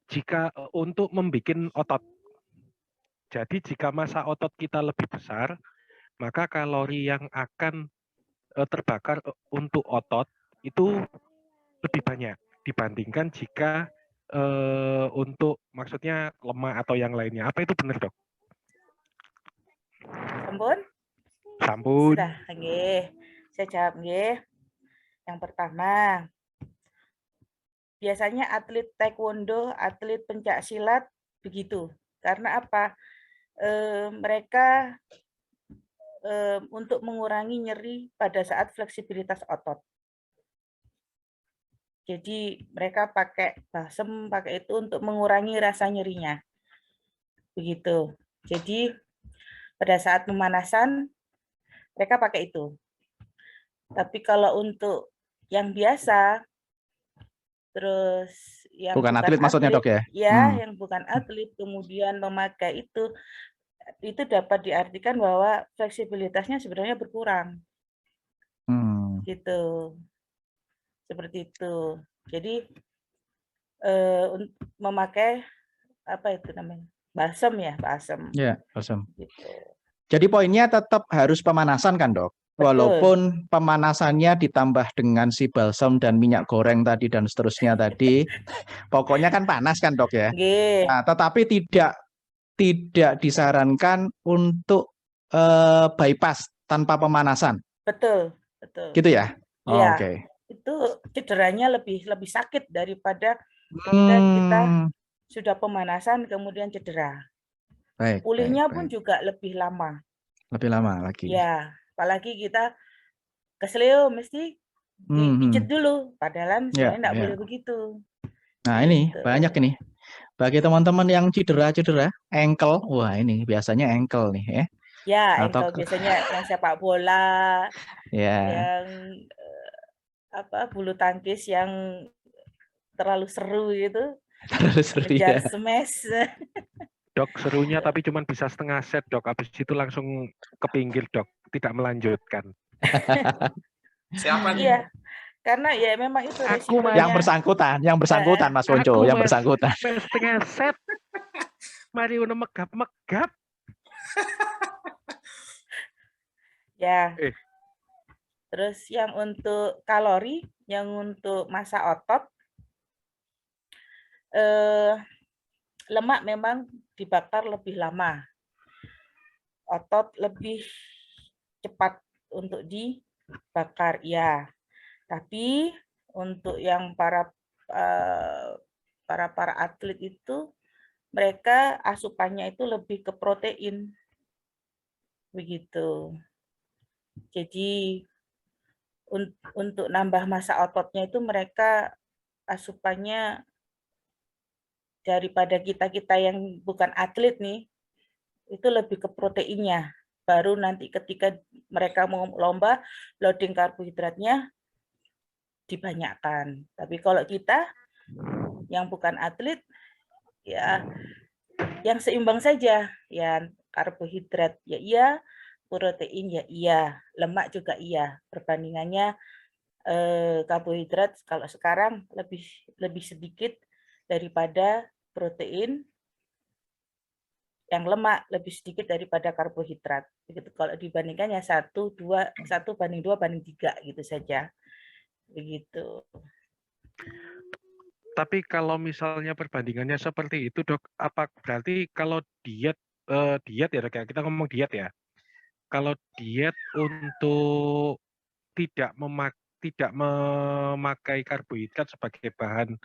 jika untuk membuat otot. Jadi jika massa otot kita lebih besar, maka kalori yang akan terbakar untuk otot itu lebih banyak dibandingkan jika untuk maksudnya lemak atau yang lainnya. Apa itu benar, Dok? Sampun? Sampun. Sudah, nggih. Saya jawab nggih. Yang pertama, biasanya atlet taekwondo, atlet pencak silat begitu. Karena apa? Mereka untuk mengurangi nyeri pada saat fleksibilitas otot. Jadi mereka pakai balsem, pakai itu untuk mengurangi rasa nyerinya. Begitu. Jadi pada saat pemanasan mereka pakai itu. Tapi kalau untuk yang biasa, terus yang bukan atlet maksudnya, Dok, ya? Ya, yang bukan atlet kemudian memakai itu dapat diartikan bahwa fleksibilitasnya sebenarnya berkurang. Gitu. Seperti itu. Jadi memakai apa itu namanya? Balsem ya, balsem. Ya, balsem. Gitu. Jadi poinnya tetap harus pemanasan kan, Dok? Betul. Walaupun pemanasannya ditambah dengan si balsam dan minyak goreng tadi dan seterusnya tadi, pokoknya kan panas kan, Dok, ya? Nah, tetapi tidak disarankan untuk bypass tanpa pemanasan. Betul, betul. Gitu ya? Iya. Oke. Itu cederanya lebih sakit daripada ketika kita sudah pemanasan kemudian cedera. Baik. Pulihnya pun juga lebih lama. Lebih lama lagi. Ya, apalagi kita kesleo mesti dipijit dulu, padahal sebenarnya enggak boleh begitu. Nah, ini banyak ini. Bagi teman-teman yang cedera ankle, wah ini biasanya ankle nih ya. Ya, ankle biasanya yang sepak bola, yang bulu tangkis yang terlalu seru gitu. Terlalu seru ya. Smash. Dok, serunya tapi cuma bisa setengah set, Dok. Habis itu langsung ke pinggir, Dok. Tidak melanjutkan. Siapa nih? Iya. Karena ya memang itu resikonya. Yang bersangkutan Mas Ponco, yang bersangkutan. Setengah set. Mari udah megap-megap. Ya. Terus yang untuk kalori, yang untuk massa otot, lemak memang dibakar lebih lama. Otot lebih cepat untuk dibakar, ya. Tapi untuk yang para atlet itu, mereka asupannya itu lebih ke protein. Begitu. Jadi untuk nambah massa ototnya itu mereka asupannya daripada kita yang bukan atlet nih, itu lebih ke proteinnya. Baru nanti ketika mereka mau lomba, loading karbohidratnya dibanyakkan. Tapi kalau kita yang bukan atlet, ya yang seimbang saja. Ya karbohidrat ya iya, protein ya iya, lemak juga iya. Perbandingannya karbohidrat kalau sekarang lebih sedikit daripada protein, yang lemak lebih sedikit daripada karbohidrat. Begitu kalau dibandingkannya 1 banding 2 banding 3 gitu saja. Begitu. Tapi kalau misalnya perbandingannya seperti itu, Dok, apa berarti kalau diet ya, kayak kita ngomong diet ya. Kalau diet untuk tidak memakai karbohidrat sebagai bahan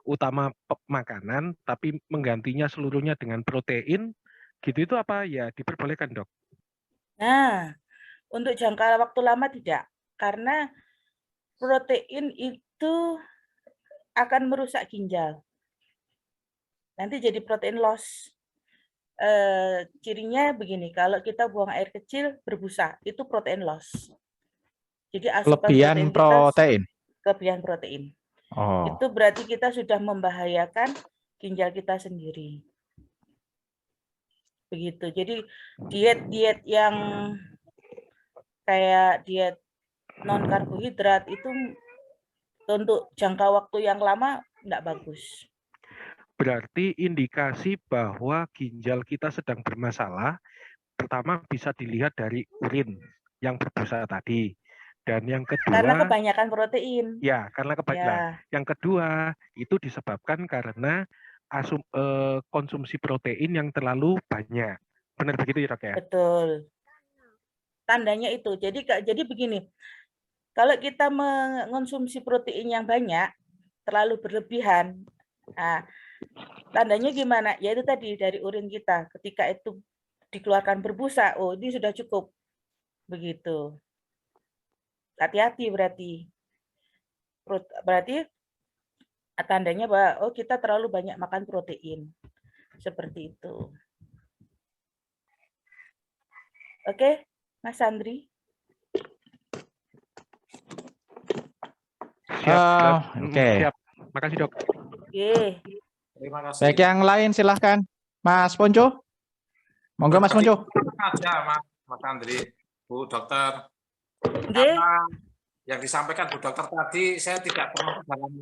utama makanan, tapi menggantinya seluruhnya dengan protein, gitu itu apa ya diperbolehkan, Dok? Nah, untuk jangka waktu lama tidak, karena protein itu akan merusak ginjal. Nanti jadi protein loss. Cirinya begini, kalau kita buang air kecil berbusa, itu protein loss. Jadi asupan kelebihan protein. Itu berarti kita sudah membahayakan ginjal kita sendiri. Begitu. Jadi diet yang kayak diet non karbohidrat itu untuk jangka waktu yang lama enggak bagus. berarti indikasi bahwa ginjal kita sedang bermasalah. Pertama bisa dilihat dari urin yang berbusa tadi. Dan yang Karena kedua, kebanyakan protein. ya karena kebanyakan. Ya, Yang kedua itu disebabkan karena konsumsi protein yang terlalu banyak. Benar begitu ya, Dok ya? betul. Tandanya itu. Jadi begini, kalau kita mengonsumsi protein yang banyak, terlalu berlebihan, nah, tandanya gimana? Ya itu tadi dari urin kita. Ketika itu dikeluarkan berbusa, oh ini sudah cukup. Begitu. Hati-hati berarti. Berarti tandanya bahwa oh kita terlalu banyak makan protein. Seperti itu. Oke, Mas Andri. Siap. Oke. Siap. Makasih, Dok. Oke. Terima kasih. Baik, yang lain silahkan. Mas Ponco. Monggo Mas Ponco. Aja Mas Andri, Bu Dokter. Oke. Karena yang disampaikan Bu Dokter tadi saya tidak pernah dalam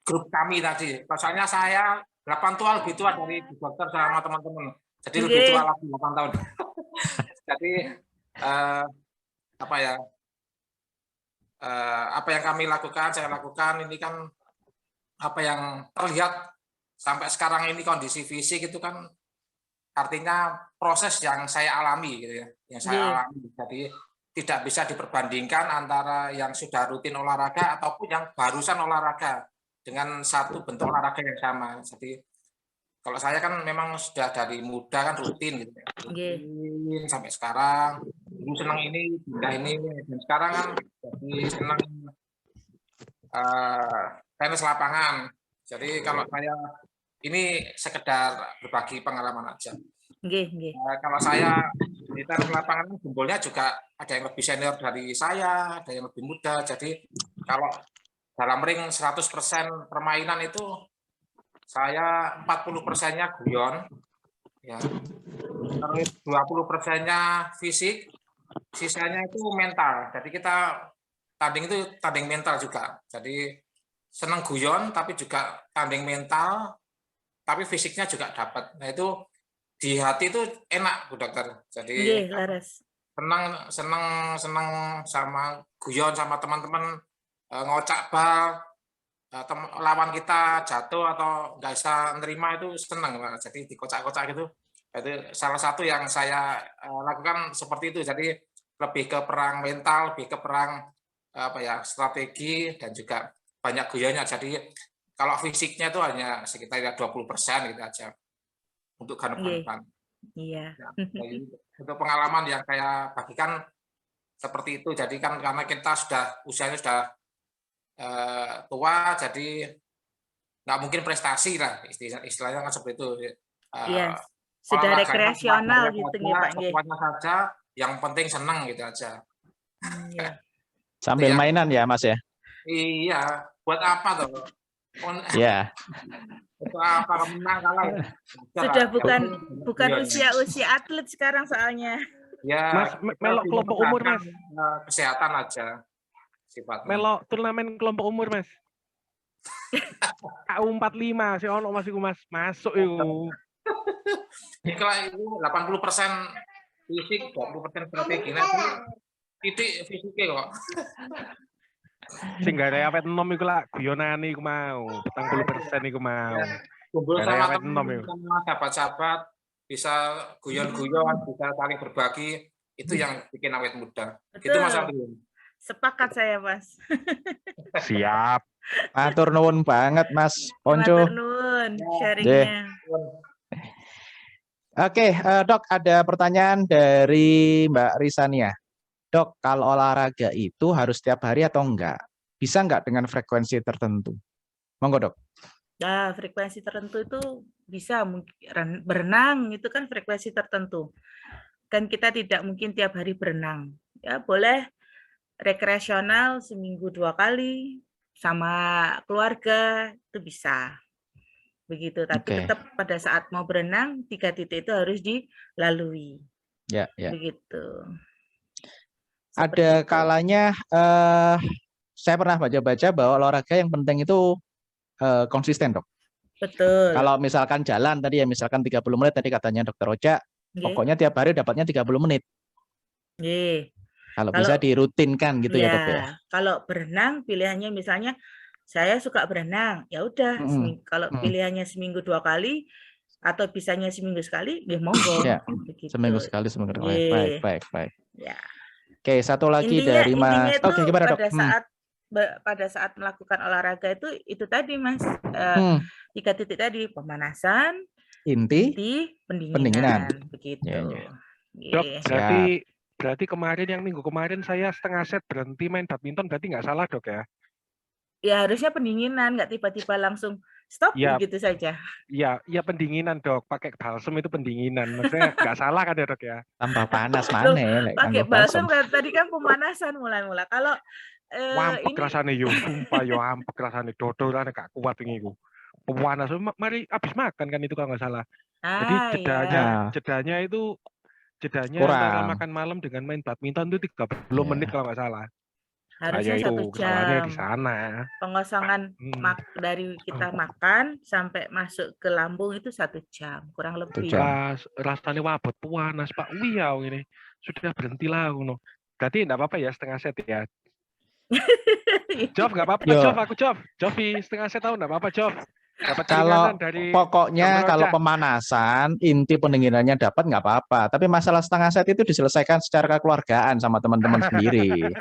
grup kami tadi. Pasalnya saya 8 tahun lebih tua dari Bu Dokter sama teman-teman. Jadi lebih tua lagi 8 tahun. Jadi apa yang kami lakukan, saya lakukan ini kan apa yang terlihat sampai sekarang ini kondisi fisik itu kan artinya proses yang saya alami gitu ya, yang saya alami. Jadi tidak bisa diperbandingkan antara yang sudah rutin olahraga ataupun yang barusan olahraga dengan satu bentuk olahraga yang sama. Jadi kalau saya kan memang sudah dari muda kan rutin gitu ya. Rutin sampai sekarang. Dulu senang ini, pindah ini, dan sekarang kan jadi senang tenis lapangan. Jadi kalau saya ini sekedar berbagi pengalaman aja. Kalau saya di tenis lapangan jempolnya juga ada yang lebih senior dari saya, ada yang lebih muda. Jadi kalau dalam ring 100% permainan itu saya 40%-nya guyon, ya. Terus 20%-nya fisik, sisanya itu mental. Jadi kita tanding itu tanding mental juga. Jadi senang guyon tapi juga tanding mental, tapi fisiknya juga dapat. Nah itu di hati itu enak Bu Dokter. Jadi senang sama guyon sama teman-teman, ngocak bal, lawan kita jatuh atau nggak bisa nerima itu senang. Jadi dikocak-kocak gitu. Itu salah satu yang saya lakukan seperti itu. Jadi lebih ke perang mental, lebih ke perang strategi dan juga banyak guyanya. Jadi kalau fisiknya itu hanya sekitar 20% gitu aja untuk depan. Iya. Untuk pengalaman yang saya bagikan seperti itu. Jadi kan karena kita usianya sudah tua, jadi nggak mungkin prestasi lah istilahnya kan seperti itu. Iya. Sudah rekreasional gitu ya Pak. Semuanya saja, yang penting senang gitu aja. Sambil mainan ya Mas ya? Iya, buat apa tuh? Iya. Untuk apa menang kalah? Sudah bukan usia atlet sekarang soalnya. Ya, Mas, melok kelompok umur Mas. Kesehatan aja sifatnya. Melok turnamen kelompok umur Mas. KU45 sih ono Mas iku Mas. Masuk iku. Kalau itu 80% fisik, 20% strategi. Nah, titik fisiknya kok. Sing gak awet enom iku lak guyonane iku mau, 40% iku mau. Kumpul sama teman, sama sahabat-sahabat, bisa guyon-guyon, bisa saling berbagi, itu yang bikin awet muda. Itu Mas Andri. Sepakat saya, Mas. Siap. Matur nuwun banget Mas Ponco. Matur nuwun sharingnya. Oke, Dok, ada pertanyaan dari Mbak Risania. Dok, kalau olahraga itu harus setiap hari atau enggak? Bisa enggak dengan frekuensi tertentu? Monggo, Dok. Nah, frekuensi tertentu itu bisa, berenang itu kan frekuensi tertentu. Kan kita tidak mungkin tiap hari berenang. Ya, boleh rekreasional seminggu 2 kali sama keluarga itu bisa. Begitu, tapi tetap pada saat mau berenang 3 titik itu harus dilalui. Ya. Begitu. Ada kalanya saya pernah baca-baca bahwa olahraga yang penting itu konsisten, Dok. Betul. Kalau misalkan jalan tadi ya, misalkan 30 menit tadi katanya Dokter Ocha, pokoknya tiap hari dapatnya 30 menit. Kalau bisa dirutinkan gitu ya, Dok ya. Kalau berenang pilihannya misalnya saya suka berenang, ya udah kalau pilihannya seminggu 2 kali atau bisanya seminggu sekali, ya monggo. Ya, begitu. seminggu sekali, seminggu sekali. Baik. Ya. Oke, satu lagi dari Mas. Intinya itu gimana, Dok? pada saat melakukan olahraga itu tadi, Mas. 3 titik tadi, pemanasan, inti pendinginan. Begitu. Dok, berarti kemarin yang minggu kemarin saya setengah set berhenti main badminton, berarti nggak salah, Dok ya? Ya harusnya pendinginan, nggak tiba-tiba langsung stop begitu saja. Iya pendinginan, Dok. Pakai balsem itu pendinginan. Maksudnya nggak salah kan ya, Dok ya? Tambah panas mana? Pakai balsem tadi kan pemanasan mula-mula. Kalau wampek rasanya yo, sumpah yo wampek rasanya dodolan gak kuat ini ku. Panas, mari habis makan kan itu kalau nggak salah. Jadi jedanya antara makan malam dengan main badminton itu 30 menit kalau nggak salah. Harusnya 1 jam. Di sana. Pengosongan dari kita makan sampai masuk ke lambung itu 1 jam, kurang lebih. Rasanya wabot panas, Pak. Wiau ini. Sudah berhentilah ngono. Berarti enggak apa-apa ya setengah set ya. Jof enggak apa-apa, Jof, aku Jof. Jovi setengah set tahu enggak apa-apa, Jof. Kalau pokoknya kalau pemanasan inti pendinginannya dapat nggak apa-apa, tapi masalah setengah set itu diselesaikan secara kekeluargaan sama teman-teman sendiri.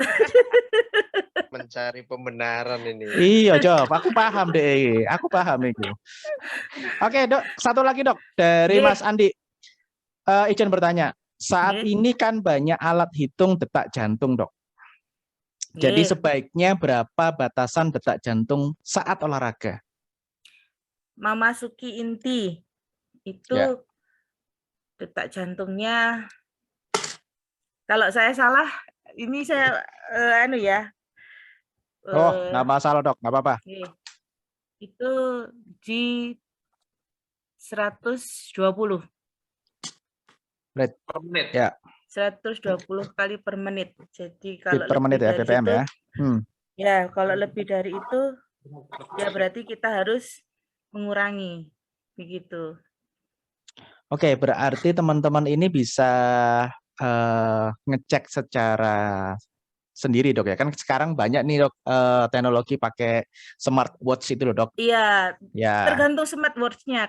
Mencari pembenaran ini. Iya, Jof, aku paham deh. Aku paham itu. Oke, Dok, satu lagi, Dok, dari Mas Andi. Izin bertanya. Saat ini kan banyak alat hitung detak jantung, Dok. Jadi sebaiknya berapa batasan detak jantung saat olahraga? Memasuki inti itu detak jantungnya. Kalau saya salah, ini saya nggak masalah, Dok, nggak apa-apa. Itu di 120 menit per menit. Ya. 120 kali per menit. Jadi kalau per menit ya, BPM ya. Ya, kalau lebih dari itu ya berarti kita harus mengurangi begitu. Oke, berarti teman-teman ini bisa ngecek secara sendiri, Dok ya. Kan sekarang banyak nih, Dok, teknologi pakai smartwatch itu loh, Dok. Iya. Tergantung smartwatch-nya.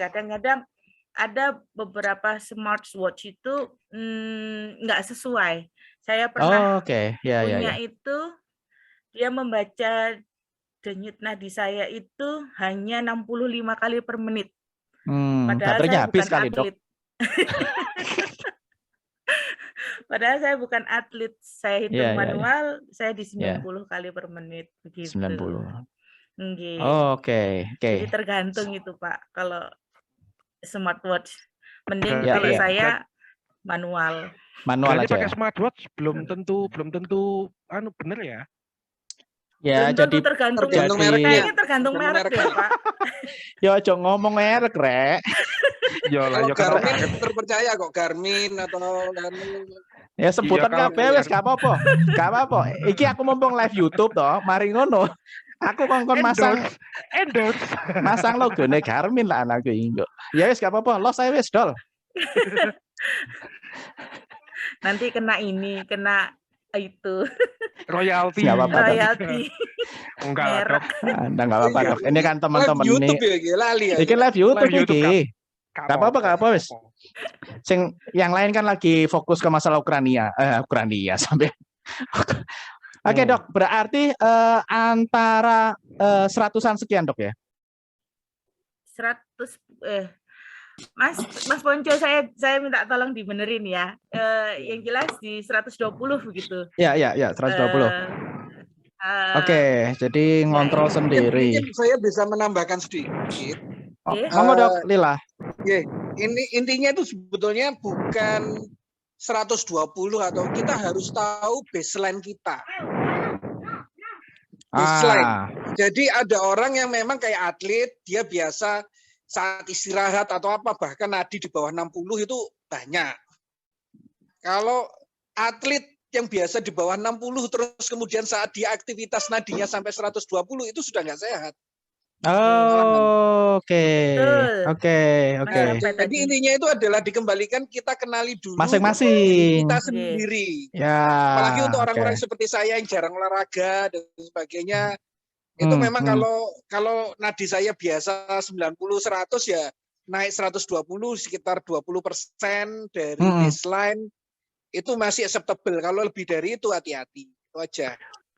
Kadang-kadang ada beberapa smartwatch itu nggak sesuai. Saya pernah punya itu, dia membaca denyut nadi saya itu hanya 65 kali per menit. Padahal saya bukan atlet. Padahal saya bukan atlet, saya hitung manual, saya di 90 kali per menit begitu. 90. Oke. Jadi tergantung itu, Pak. Kalau smartwatch, mending kalau saya manual. Manual aja. Pakai smartwatch belum tentu bener ya. Ya, jadi tergantung mereknya. Tergantung merek ya, Pak. Yo, aja ngomong merek, Rek. Yo lah, Garmin terpercaya kok, Garmin atau ya sebutan kabeh wis gak apa-apa. Gak apa-apa. Iki aku mumpung live YouTube toh, mari ngono. Aku kongkon masang logone Garmin lah anakku iki. Ya wis gak apa-apa, los saya wis dol. Nanti kena itu. Royalty. Enggak, Dok. Enggak apa-apa, Dok. Ini kan teman-teman ini. Iki live YouTube iki. Gak apa-apa wis. Sing yang lain kan lagi fokus ke masalah Ukraina sampai. Oke, Dok, berarti antara 100-an sekian, Dok ya? 100 Mas Ponco, saya minta tolong dibenerin ya. Yang jelas di 120 begitu. Ya, 120. Oke, jadi ngontrol sendiri. Mungkin saya bisa menambahkan sedikit. Monggo, Dok, Lila. Ini intinya itu sebetulnya bukan 120 atau kita harus tahu baseline kita. Jadi ada orang yang memang kayak atlet, dia biasa saat istirahat atau apa bahkan nadi di bawah 60 itu banyak. Kalau atlet yang biasa di bawah 60 terus kemudian saat dia aktivitas nadinya sampai 120 itu sudah nggak sehat. Oh, oke. Betul. Oke, Mas oke. apa Jadi tadi? intinya itu adalah dikembalikan kita kenali dulu diri Masing-masing. kita Oke. sendiri. Ya, Apalagi untuk oke. orang-orang seperti saya yang jarang olahraga dan sebagainya. Itu memang kalau nadi saya biasa 90-100 ya naik 120 sekitar 20% dari baseline itu masih acceptable. Kalau lebih dari itu hati-hati. Itu aja.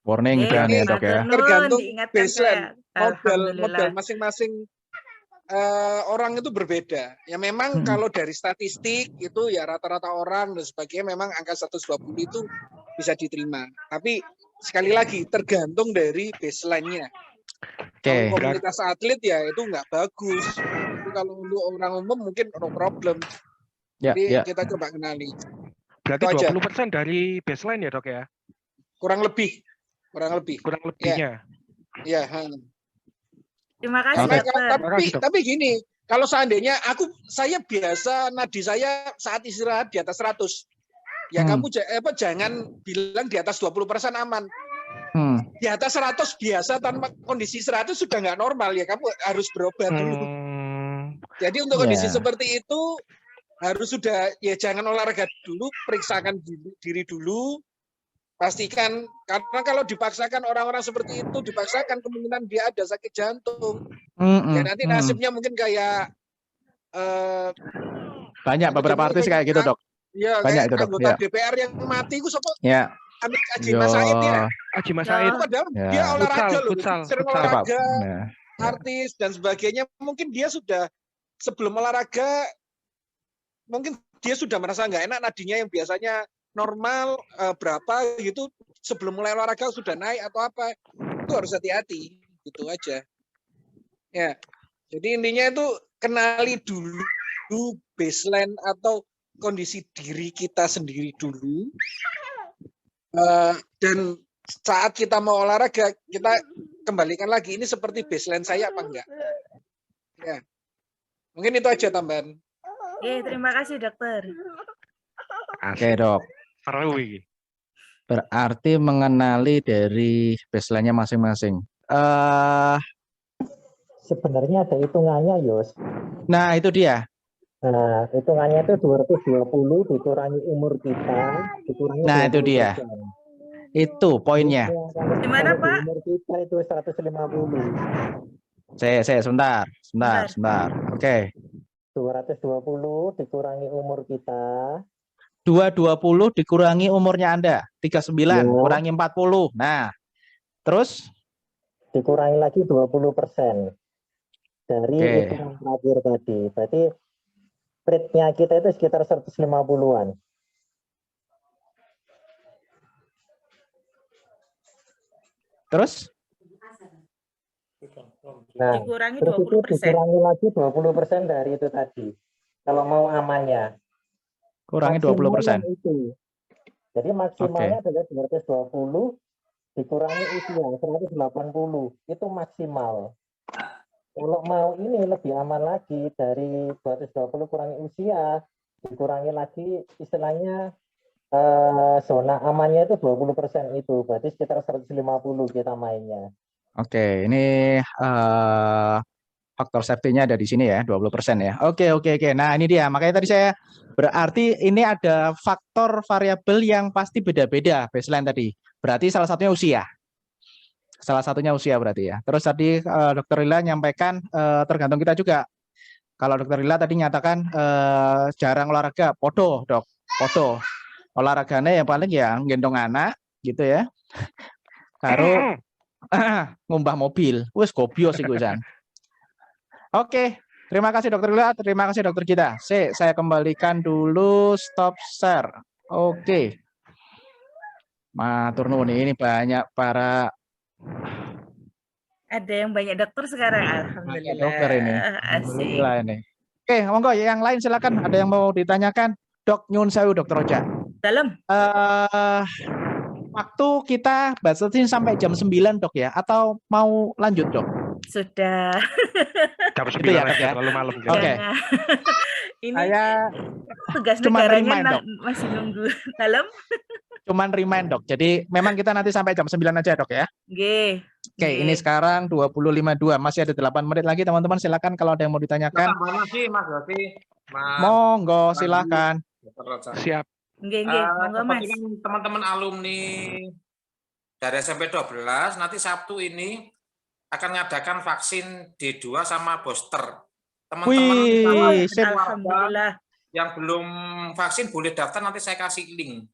Warning Oke, dan ya, Dok ya. matur Tergantung nuwun, diingatkan baseline, saya. modal Alhamdulillah. masing-masing orang itu berbeda. Ya memang kalau dari statistik itu ya rata-rata orang dan sebagainya memang angka 120 itu bisa diterima. Tapi sekali lagi tergantung dari baseline-nya. Oke. Kalau komunitas atlet ya itu nggak bagus. Tapi kalau untuk orang umum mungkin no problem. Ya, Jadi ya. kita coba kenali. Berarti Itu aja. 20% dari baseline ya, Dok ya? Kurang lebih. Kurang lebihnya. Ya. Terima kasih, Karena, Dokter. tapi gini, kalau seandainya saya biasa nadi saya saat istirahat di atas 100. Ya kamu jangan bilang di atas 20% aman. Di atas 100 biasa tanpa kondisi 100 sudah nggak normal ya, kamu harus berobat dulu. Jadi untuk kondisi seperti itu harus sudah ya jangan olahraga dulu, periksakan diri dulu. Pastikan, karena kalau dipaksakan orang-orang seperti itu, dipaksakan kemungkinan dia ada sakit jantung. Ya nanti nasibnya mungkin kayak banyak beberapa artis kayak gitu, Dok. Ya, Banyak kayak itu, Dok. anggota Ya. DPR yang mati itu siapa? Ya. Haji Mas Said ya. Haji Mas Said. Padahal Ya. dia olahraga loh, Futsal. sering olahraga, artis dan sebagainya. Mungkin dia sudah sebelum olahraga, mungkin dia sudah merasa nggak enak nadinya yang biasanya normal berapa gitu, sebelum mulai olahraga sudah naik atau apa, itu harus hati-hati, gitu aja. Ya, jadi intinya itu kenali dulu baseline atau kondisi diri kita sendiri dulu, dan saat kita mau olahraga kita kembalikan lagi ini seperti baseline saya apa enggak. Ya, mungkin itu aja tambahan. Oke, terima kasih, Dokter. Oke, Dok. Seru ini. Berarti mengenali dari baseline-nya masing-masing. Sebenarnya ada hitungannya, Yos. Nah, itu dia. Nah, hitungannya itu 220 dikurangi umur kita, dikurangi Nah, itu dia. Itu poinnya. Gimana, Pak? Umur kita itu 150. Sebentar. Oke. 220 dikurangi umur kita. 220 dikurangi umurnya Anda. 39 kurangi 40. Nah, terus? Dikurangi lagi 20% dari hitungan terakhir tadi. Berarti rate-nya kita itu sekitar 150-an. Terus? Nah, dikurangi terus itu 20%. dikurangi lagi 20% dari itu tadi. Kalau mau amannya. Kurangi 20%. Itu. Jadi maksimalnya adalah 220 dikurangi usia 180. Itu maksimal. Kalau mau ini lebih aman lagi dari 220 kurangi usia, dikurangi lagi istilahnya zona amannya itu 20% itu. Berarti sekitar 150 kita mainnya. Oke, ini faktor safety-nya ada di sini ya, 20% ya. Oke. Nah, ini dia. Makanya tadi saya berarti ini ada faktor variabel yang pasti beda-beda baseline tadi. Berarti salah satunya usia. Salah satunya usia berarti ya. Terus tadi Dokter Lila nyampaikan tergantung kita juga. Kalau Dokter Lila tadi nyatakan jarang olahraga, podo, Dok. Podo. Olahraganya yang paling ya gendong anak gitu ya. Karo ngumbah mobil. Wes gobios sih Gusan. Oke, terima kasih Dokter Lila, terima kasih Dokter Gita. Saya kembalikan dulu stop share. Oke. Matur nuwun, ini banyak para ada yang banyak dokter sekarang, alhamdulillah. Dokter ini. Asik. Ini. Oke, monggo yang lain silakan. Ada yang mau ditanyakan? Dok nyun sewu Dokter Oja. Dalam. Waktu kita batasin sampai jam 9 Dok ya, atau mau lanjut Dok? Sudah. Jam 9 ya, aja, ya? terlalu malam. Oke. Ini saya tugas cuma negaranya remind, Dok. masih nunggu dalam. cuman remind dok. Jadi memang kita nanti sampai jam 9 aja dok ya. Nggih. Oke, ini sekarang 20.52, masih ada 8 menit lagi teman-teman, silakan kalau ada yang mau ditanyakan. Masih Mas Yofi. Monggo silakan. Siap. Nggih, monggo Mas. Teman-teman alumni dari SMP 12 nanti Sabtu ini akan mengadakan vaksin D2 sama booster. Teman-teman alhamdulillah yang belum vaksin boleh daftar, nanti saya kasih link.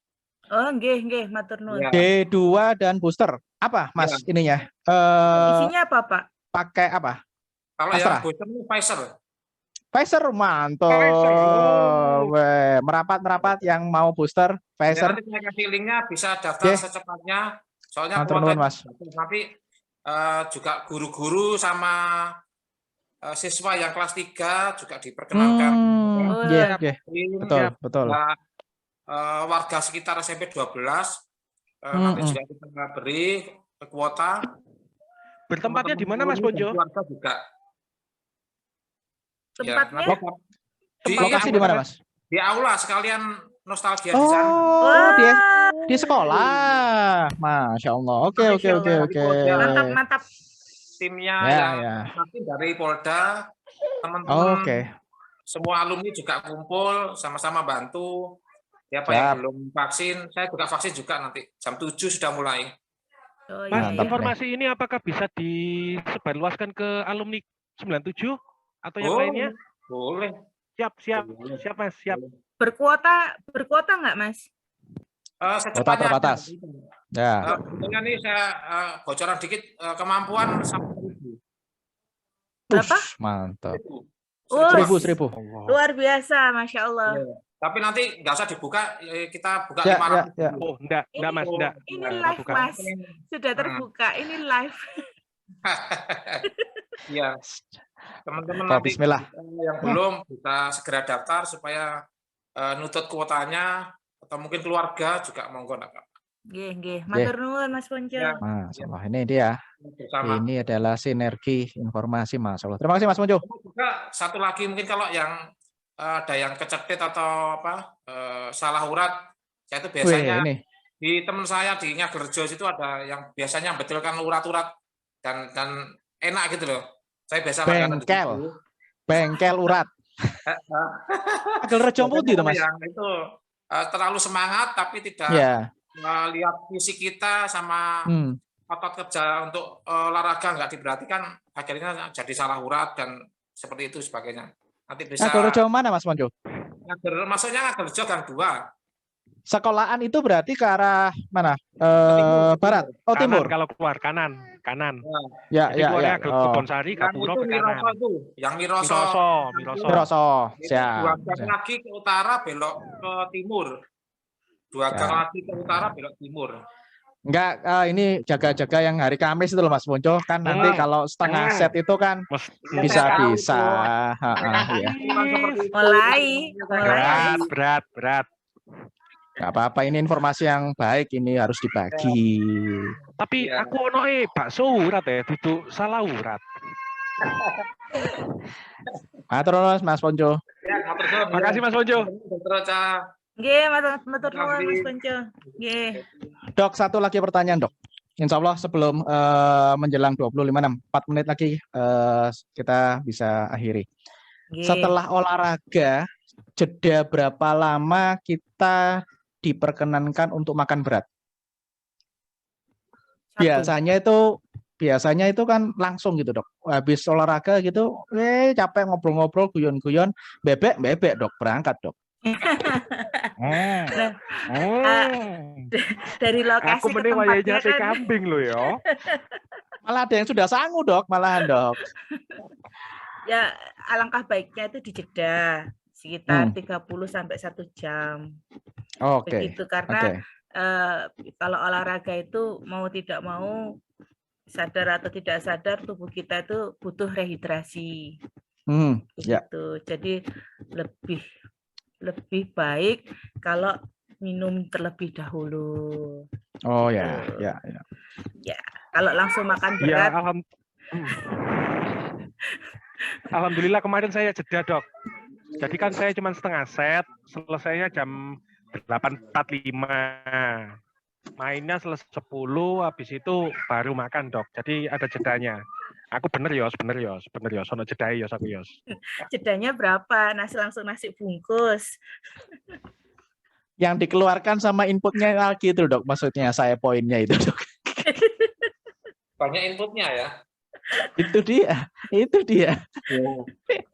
Oh, nggih, matur nuwun. D2 dan booster. Apa, Mas, ininya? Isinya apa, Pak? Pakai apa? Kalau Astra? yang booster ini Pfizer. Pfizer, mantap. Merapat-merapat yang mau booster Pfizer. Nanti saya kasih linknya, bisa daftar secepatnya. Soalnya nanti juga guru-guru sama siswa yang kelas 3 juga diperkenalkan. Betul. Warga sekitar SMP 12 nanti juga kita beri kuota. Bertempatnya di mana Mas Ponjo? Warga juga. Tempatnya? Lokasi di mana Mas? Di aula, sekalian nostalgia di sana. Di sekolah. Masya Allah. Oke. Mantap. Timnya nanti dari Polda, teman-teman semua alumni juga kumpul sama-sama bantu. Siapa yang belum vaksin, saya juga vaksin juga nanti jam 7 sudah mulai. Mas, informasi ini apakah bisa disebarluaskan ke alumni 97 atau yang lainnya? Boleh. Siap Mas, siap. Berkuota nggak Mas? Secepatnya terbatas. Ya. Sebetulnya nih saya bocoran dikit, kemampuan 1.000. Berapa? Mantap. 1.000. Luar biasa, Masya Allah. Tapi nanti nggak usah dibuka, kita buka 500. Oh, enggak Mas, enggak. Ini live Mas, sudah terbuka. Ini live. Iya. Teman-teman nanti Bismillah. yang belum bisa segera daftar supaya nutut kuotanya, atau mungkin keluarga juga monggo nak. Nggih. Matur nuwun Mas Ponjo. Masalah ini dia. Ini adalah sinergi informasi Mas Allah. Terima kasih Mas Ponjo. Juga satu lagi mungkin kalau yang ada yang kecetit atau salah urat, saya itu biasanya di teman saya di Nyagerjo itu ada yang biasanya betulkan urat-urat dan enak gitu loh. Saya biasa bengkel urat. Agel Rejo Putih itu Mas. Yang itu terlalu semangat tapi tidak lihat fisik kita sama otot kerja untuk olahraga nggak diperhatikan, akhirnya jadi salah urat dan seperti itu sebagainya. Nanti bisa. Agel Rejo mana Mas Ponjo? Maksudnya Agel Rejo Gang 2. Sekolahan itu berarti ke arah mana? Barat. Oh, kanan, timur. Kalau keluar kanan. Ya. Kebonsari, Kapuro ke kanan. Yang Miroso. Siap. 2 gang lagi ke utara belok ke timur. 2 gang lagi ke utara belok timur. Enggak, ini jaga-jaga yang hari Kamis itu loh Mas Ponjo, kan nanti kalau setengah set itu kan bisa. Ya. Mulai. Berat. Gak apa-apa, ini informasi yang baik, ini harus dibagi. Tapi aku ono bakso urat ya, duduk salah urat. Terus Mas Ponjo. Makasih Mas Ponjo. Nggih, matur nuwun Mas Ponjo. Nggih. Dok, satu lagi pertanyaan, Dok. Insya Allah sebelum menjelang 25:06, 4 menit lagi kita bisa akhiri. Setelah olahraga, jeda berapa lama kita diperkenankan untuk makan berat? Biasanya itu kan langsung gitu Dok. Habis olahraga gitu, capek ngobrol-ngobrol, guyon-guyon, bebek Dok, berangkat Dok. Dari lokasi aku ke tempatnya kan kambing lo ya. Malah ada yang sudah sangu Dok, malahan Dok. Ya alangkah baiknya itu dijeda sekitar 30 sampai 1 jam. Begitu karena kalau olahraga itu mau tidak mau, sadar atau tidak sadar, tubuh kita itu butuh rehidrasi. Begitu. Jadi lebih baik kalau minum terlebih dahulu. Ya, kalau langsung makan berat. Alhamdulillah kemarin saya jeda Dok. Jadi kan saya cuma setengah set, selesainya jam 8.45. mainnya selesai 10, habis itu baru makan, Dok. Jadi ada jedanya. Aku bener yos. Ono jedai yos aku yos. Jedanya berapa? Nasi bungkus. Yang dikeluarkan sama inputnya lagi itu, Dok. Maksudnya saya poinnya itu, Dok. Banyak inputnya ya. Itu dia. Ya,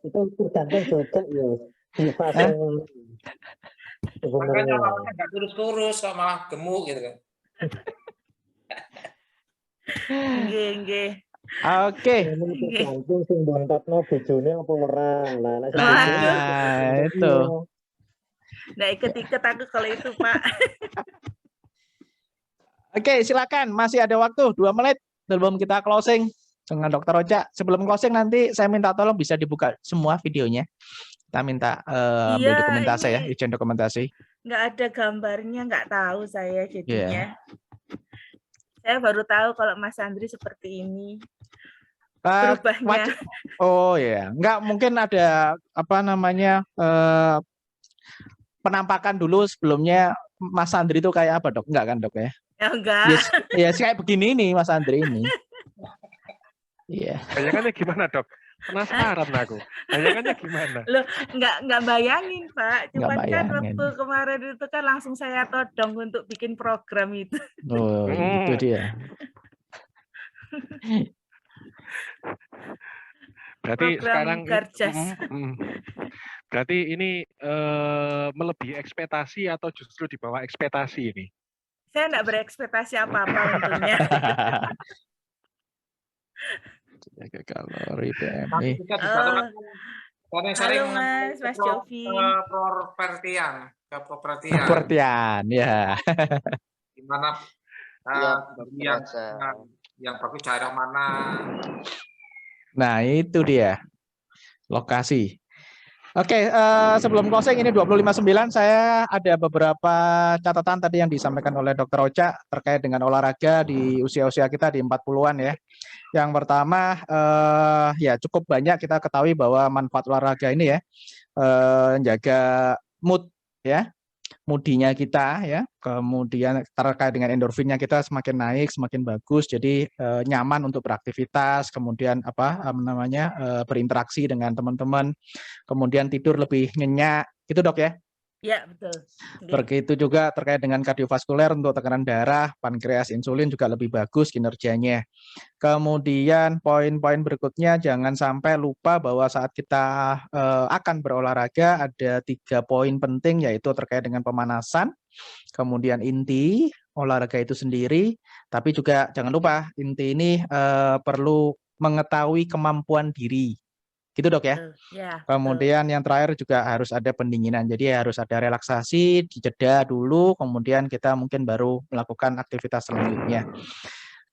itu tergantung cocok ya. Di fase Makanya orangnya nggak kurus-kurus, kok malah gemuk gitu kan. Nggih. Oke. Tergantung sing bontotno bojone apa ora. Nah, itu. Nggak ikut-ikut aku kalau itu, Pak. Oke, silakan. Masih ada waktu 2 menit sebelum kita closing dengan Dokter Ocha. Sebelum closing nanti saya minta tolong bisa dibuka semua videonya. Kita minta ambil dokumentasi ya, izin dokumentasi. Nggak ada gambarnya, nggak tahu saya jadinya. Saya baru tahu kalau Mas Andri seperti ini. Berubahnya. Oh ya, nggak mungkin ada apa namanya penampakan dulu sebelumnya Mas Andri itu kayak apa, Dok? Enggak kan, Dok ya? Ya enggak. Ya kayak begini nih Mas Andri ini. Iya. Bayangannya gimana, Dok? Penasaran aku. Bayangannya gimana? Loh, nggak bayangin, Pak. Cuma kan bayangin. waktu kemarin itu kan langsung saya todong untuk bikin program itu. Oh, itu dia. Berarti program sekarang berarti ini melebihi ekspektasi atau justru di bawah ekspektasi ini? Saya enggak berekspektasi apa-apa untungnya. Jaga kalori BMI. Halo Mas Jovi. Propertian ya. Gimana yang bagus daerah mana? Nah, itu dia. Lokasi. Oke, sebelum closing ini 25.9 saya ada beberapa catatan tadi yang disampaikan oleh Dokter Ocha terkait dengan olahraga di usia-usia kita di 40-an ya. Yang pertama ya cukup banyak kita ketahui bahwa manfaat olahraga ini ya menjaga mood ya. Moodinya kita ya, kemudian terkait dengan endorfinnya kita semakin naik, semakin bagus, jadi nyaman untuk beraktivitas, kemudian berinteraksi dengan teman-teman, kemudian tidur lebih nyenyak, gitu Dok ya? Ya betul. Begitu juga terkait dengan kardiovaskuler untuk tekanan darah, pankreas, insulin juga lebih bagus kinerjanya. Kemudian poin-poin berikutnya jangan sampai lupa bahwa saat kita akan berolahraga ada 3 poin penting yaitu terkait dengan pemanasan, kemudian inti olahraga itu sendiri, tapi juga jangan lupa inti ini perlu mengetahui kemampuan diri. Gitu Dok ya. Kemudian yang terakhir juga harus ada pendinginan. Jadi harus ada relaksasi, dijeda dulu, kemudian kita mungkin baru melakukan aktivitas selanjutnya.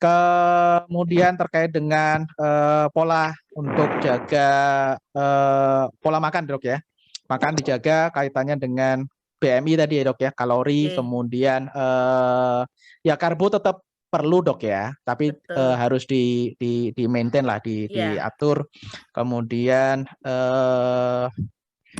Kemudian terkait dengan pola untuk jaga pola makan Dok ya. Makan dijaga kaitannya dengan BMI tadi ya Dok ya, kalori, kemudian ya karbo tetap perlu Dok ya, tapi harus di maintain lah, diatur. Kemudian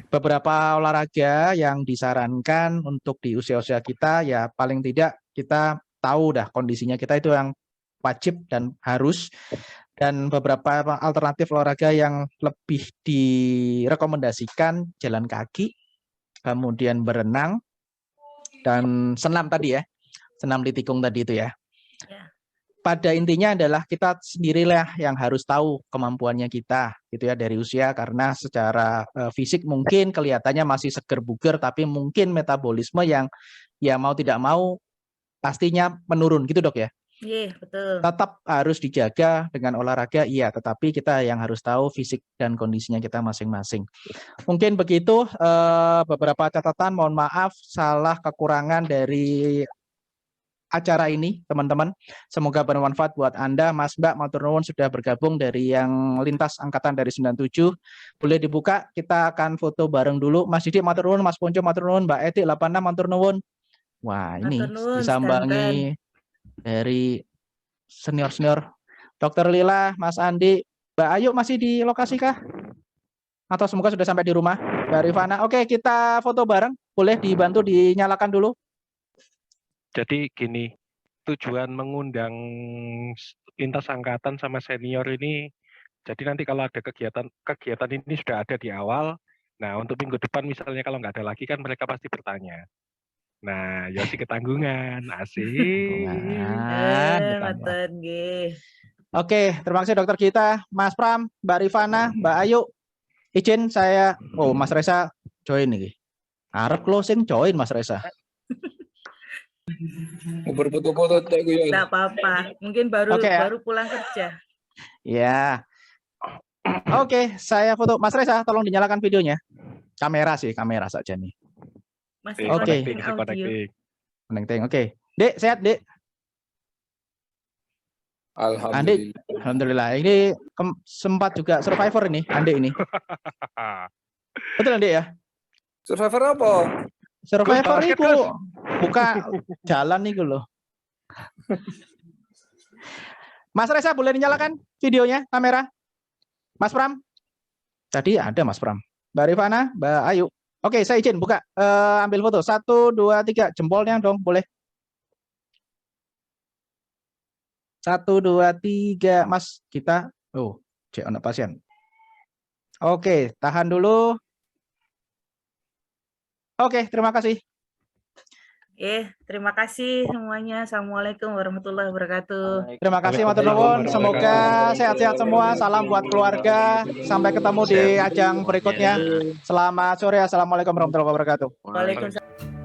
beberapa olahraga yang disarankan untuk di usia-usia kita ya paling tidak kita tahu dah kondisinya kita itu yang wajib dan harus, dan beberapa alternatif olahraga yang lebih direkomendasikan jalan kaki, kemudian berenang dan senam tadi ya, senam di tikung tadi itu ya. Pada intinya adalah kita sendirilah yang harus tahu kemampuannya kita gitu ya dari usia, karena secara fisik mungkin kelihatannya masih seger buger tapi mungkin metabolisme yang ya mau tidak mau pastinya menurun gitu Dok ya. Iya, betul. Tetap harus dijaga dengan olahraga iya, tetapi kita yang harus tahu fisik dan kondisinya kita masing-masing. Mungkin begitu beberapa catatan, mohon maaf salah kekurangan dari acara ini teman-teman, semoga bermanfaat buat Anda. Mas Mbak matur nuwun sudah bergabung dari yang lintas angkatan dari 97, boleh dibuka, kita akan foto bareng dulu. Mas Didi matur nuwun, Mas Ponco matur nuwun, Mbak Eti 86 matur nuwun. Wah ini disambangi dari senior-senior, Dokter Lila, Mas Andi, Mbak Ayu masih di lokasi kah? Atau semoga sudah sampai di rumah? Mbak Rifana, oke kita foto bareng, boleh dibantu dinyalakan dulu. Jadi gini, tujuan mengundang lintas angkatan sama senior ini, jadi nanti kalau ada kegiatan ini sudah ada di awal. Nah, untuk minggu depan misalnya kalau nggak ada lagi kan mereka pasti bertanya. Nah, Yosi ketanggungan, asik. Oke, terima kasih dokter kita, Mas Pram, Mbak Rifana, Mbak Ayu. Izin saya, Mas Reza join nih. Arep closing join Mas Reza. Berfoto-foto tak gue. Enggak apa-apa. Mungkin baru pulang kerja. Ya. Oke, saya foto. Mas Reza, tolong dinyalakan videonya. Kamera saja nih. Oke. Connecting. Oke. Dek, sehat, Dek? Alhamdulillah. Ini sempat juga survivor ini, Ande ini. Betul, Ande ya? Survivor apa? Survivor itu buka jalan nih loh. Mas Reza boleh dinyalakan videonya, kamera? Mas Pram? Tadi ada Mas Pram. Mbak Rifana, Mbak Ayu. Oke, saya izin buka. Ambil foto. 1, 2, 3. Jempolnya dong, boleh. 1, 2, 3. Mas, kita. Cek anak pasien. Oke, tahan dulu. Oke, terima kasih. Terima kasih semuanya. Assalamualaikum warahmatullahi wabarakatuh. Terima kasih matur nuwun. Semoga sehat-sehat semua. Salam buat keluarga. Sampai ketemu di ajang berikutnya. Selamat sore. Assalamualaikum warahmatullahi wabarakatuh. Waalaikumsalam.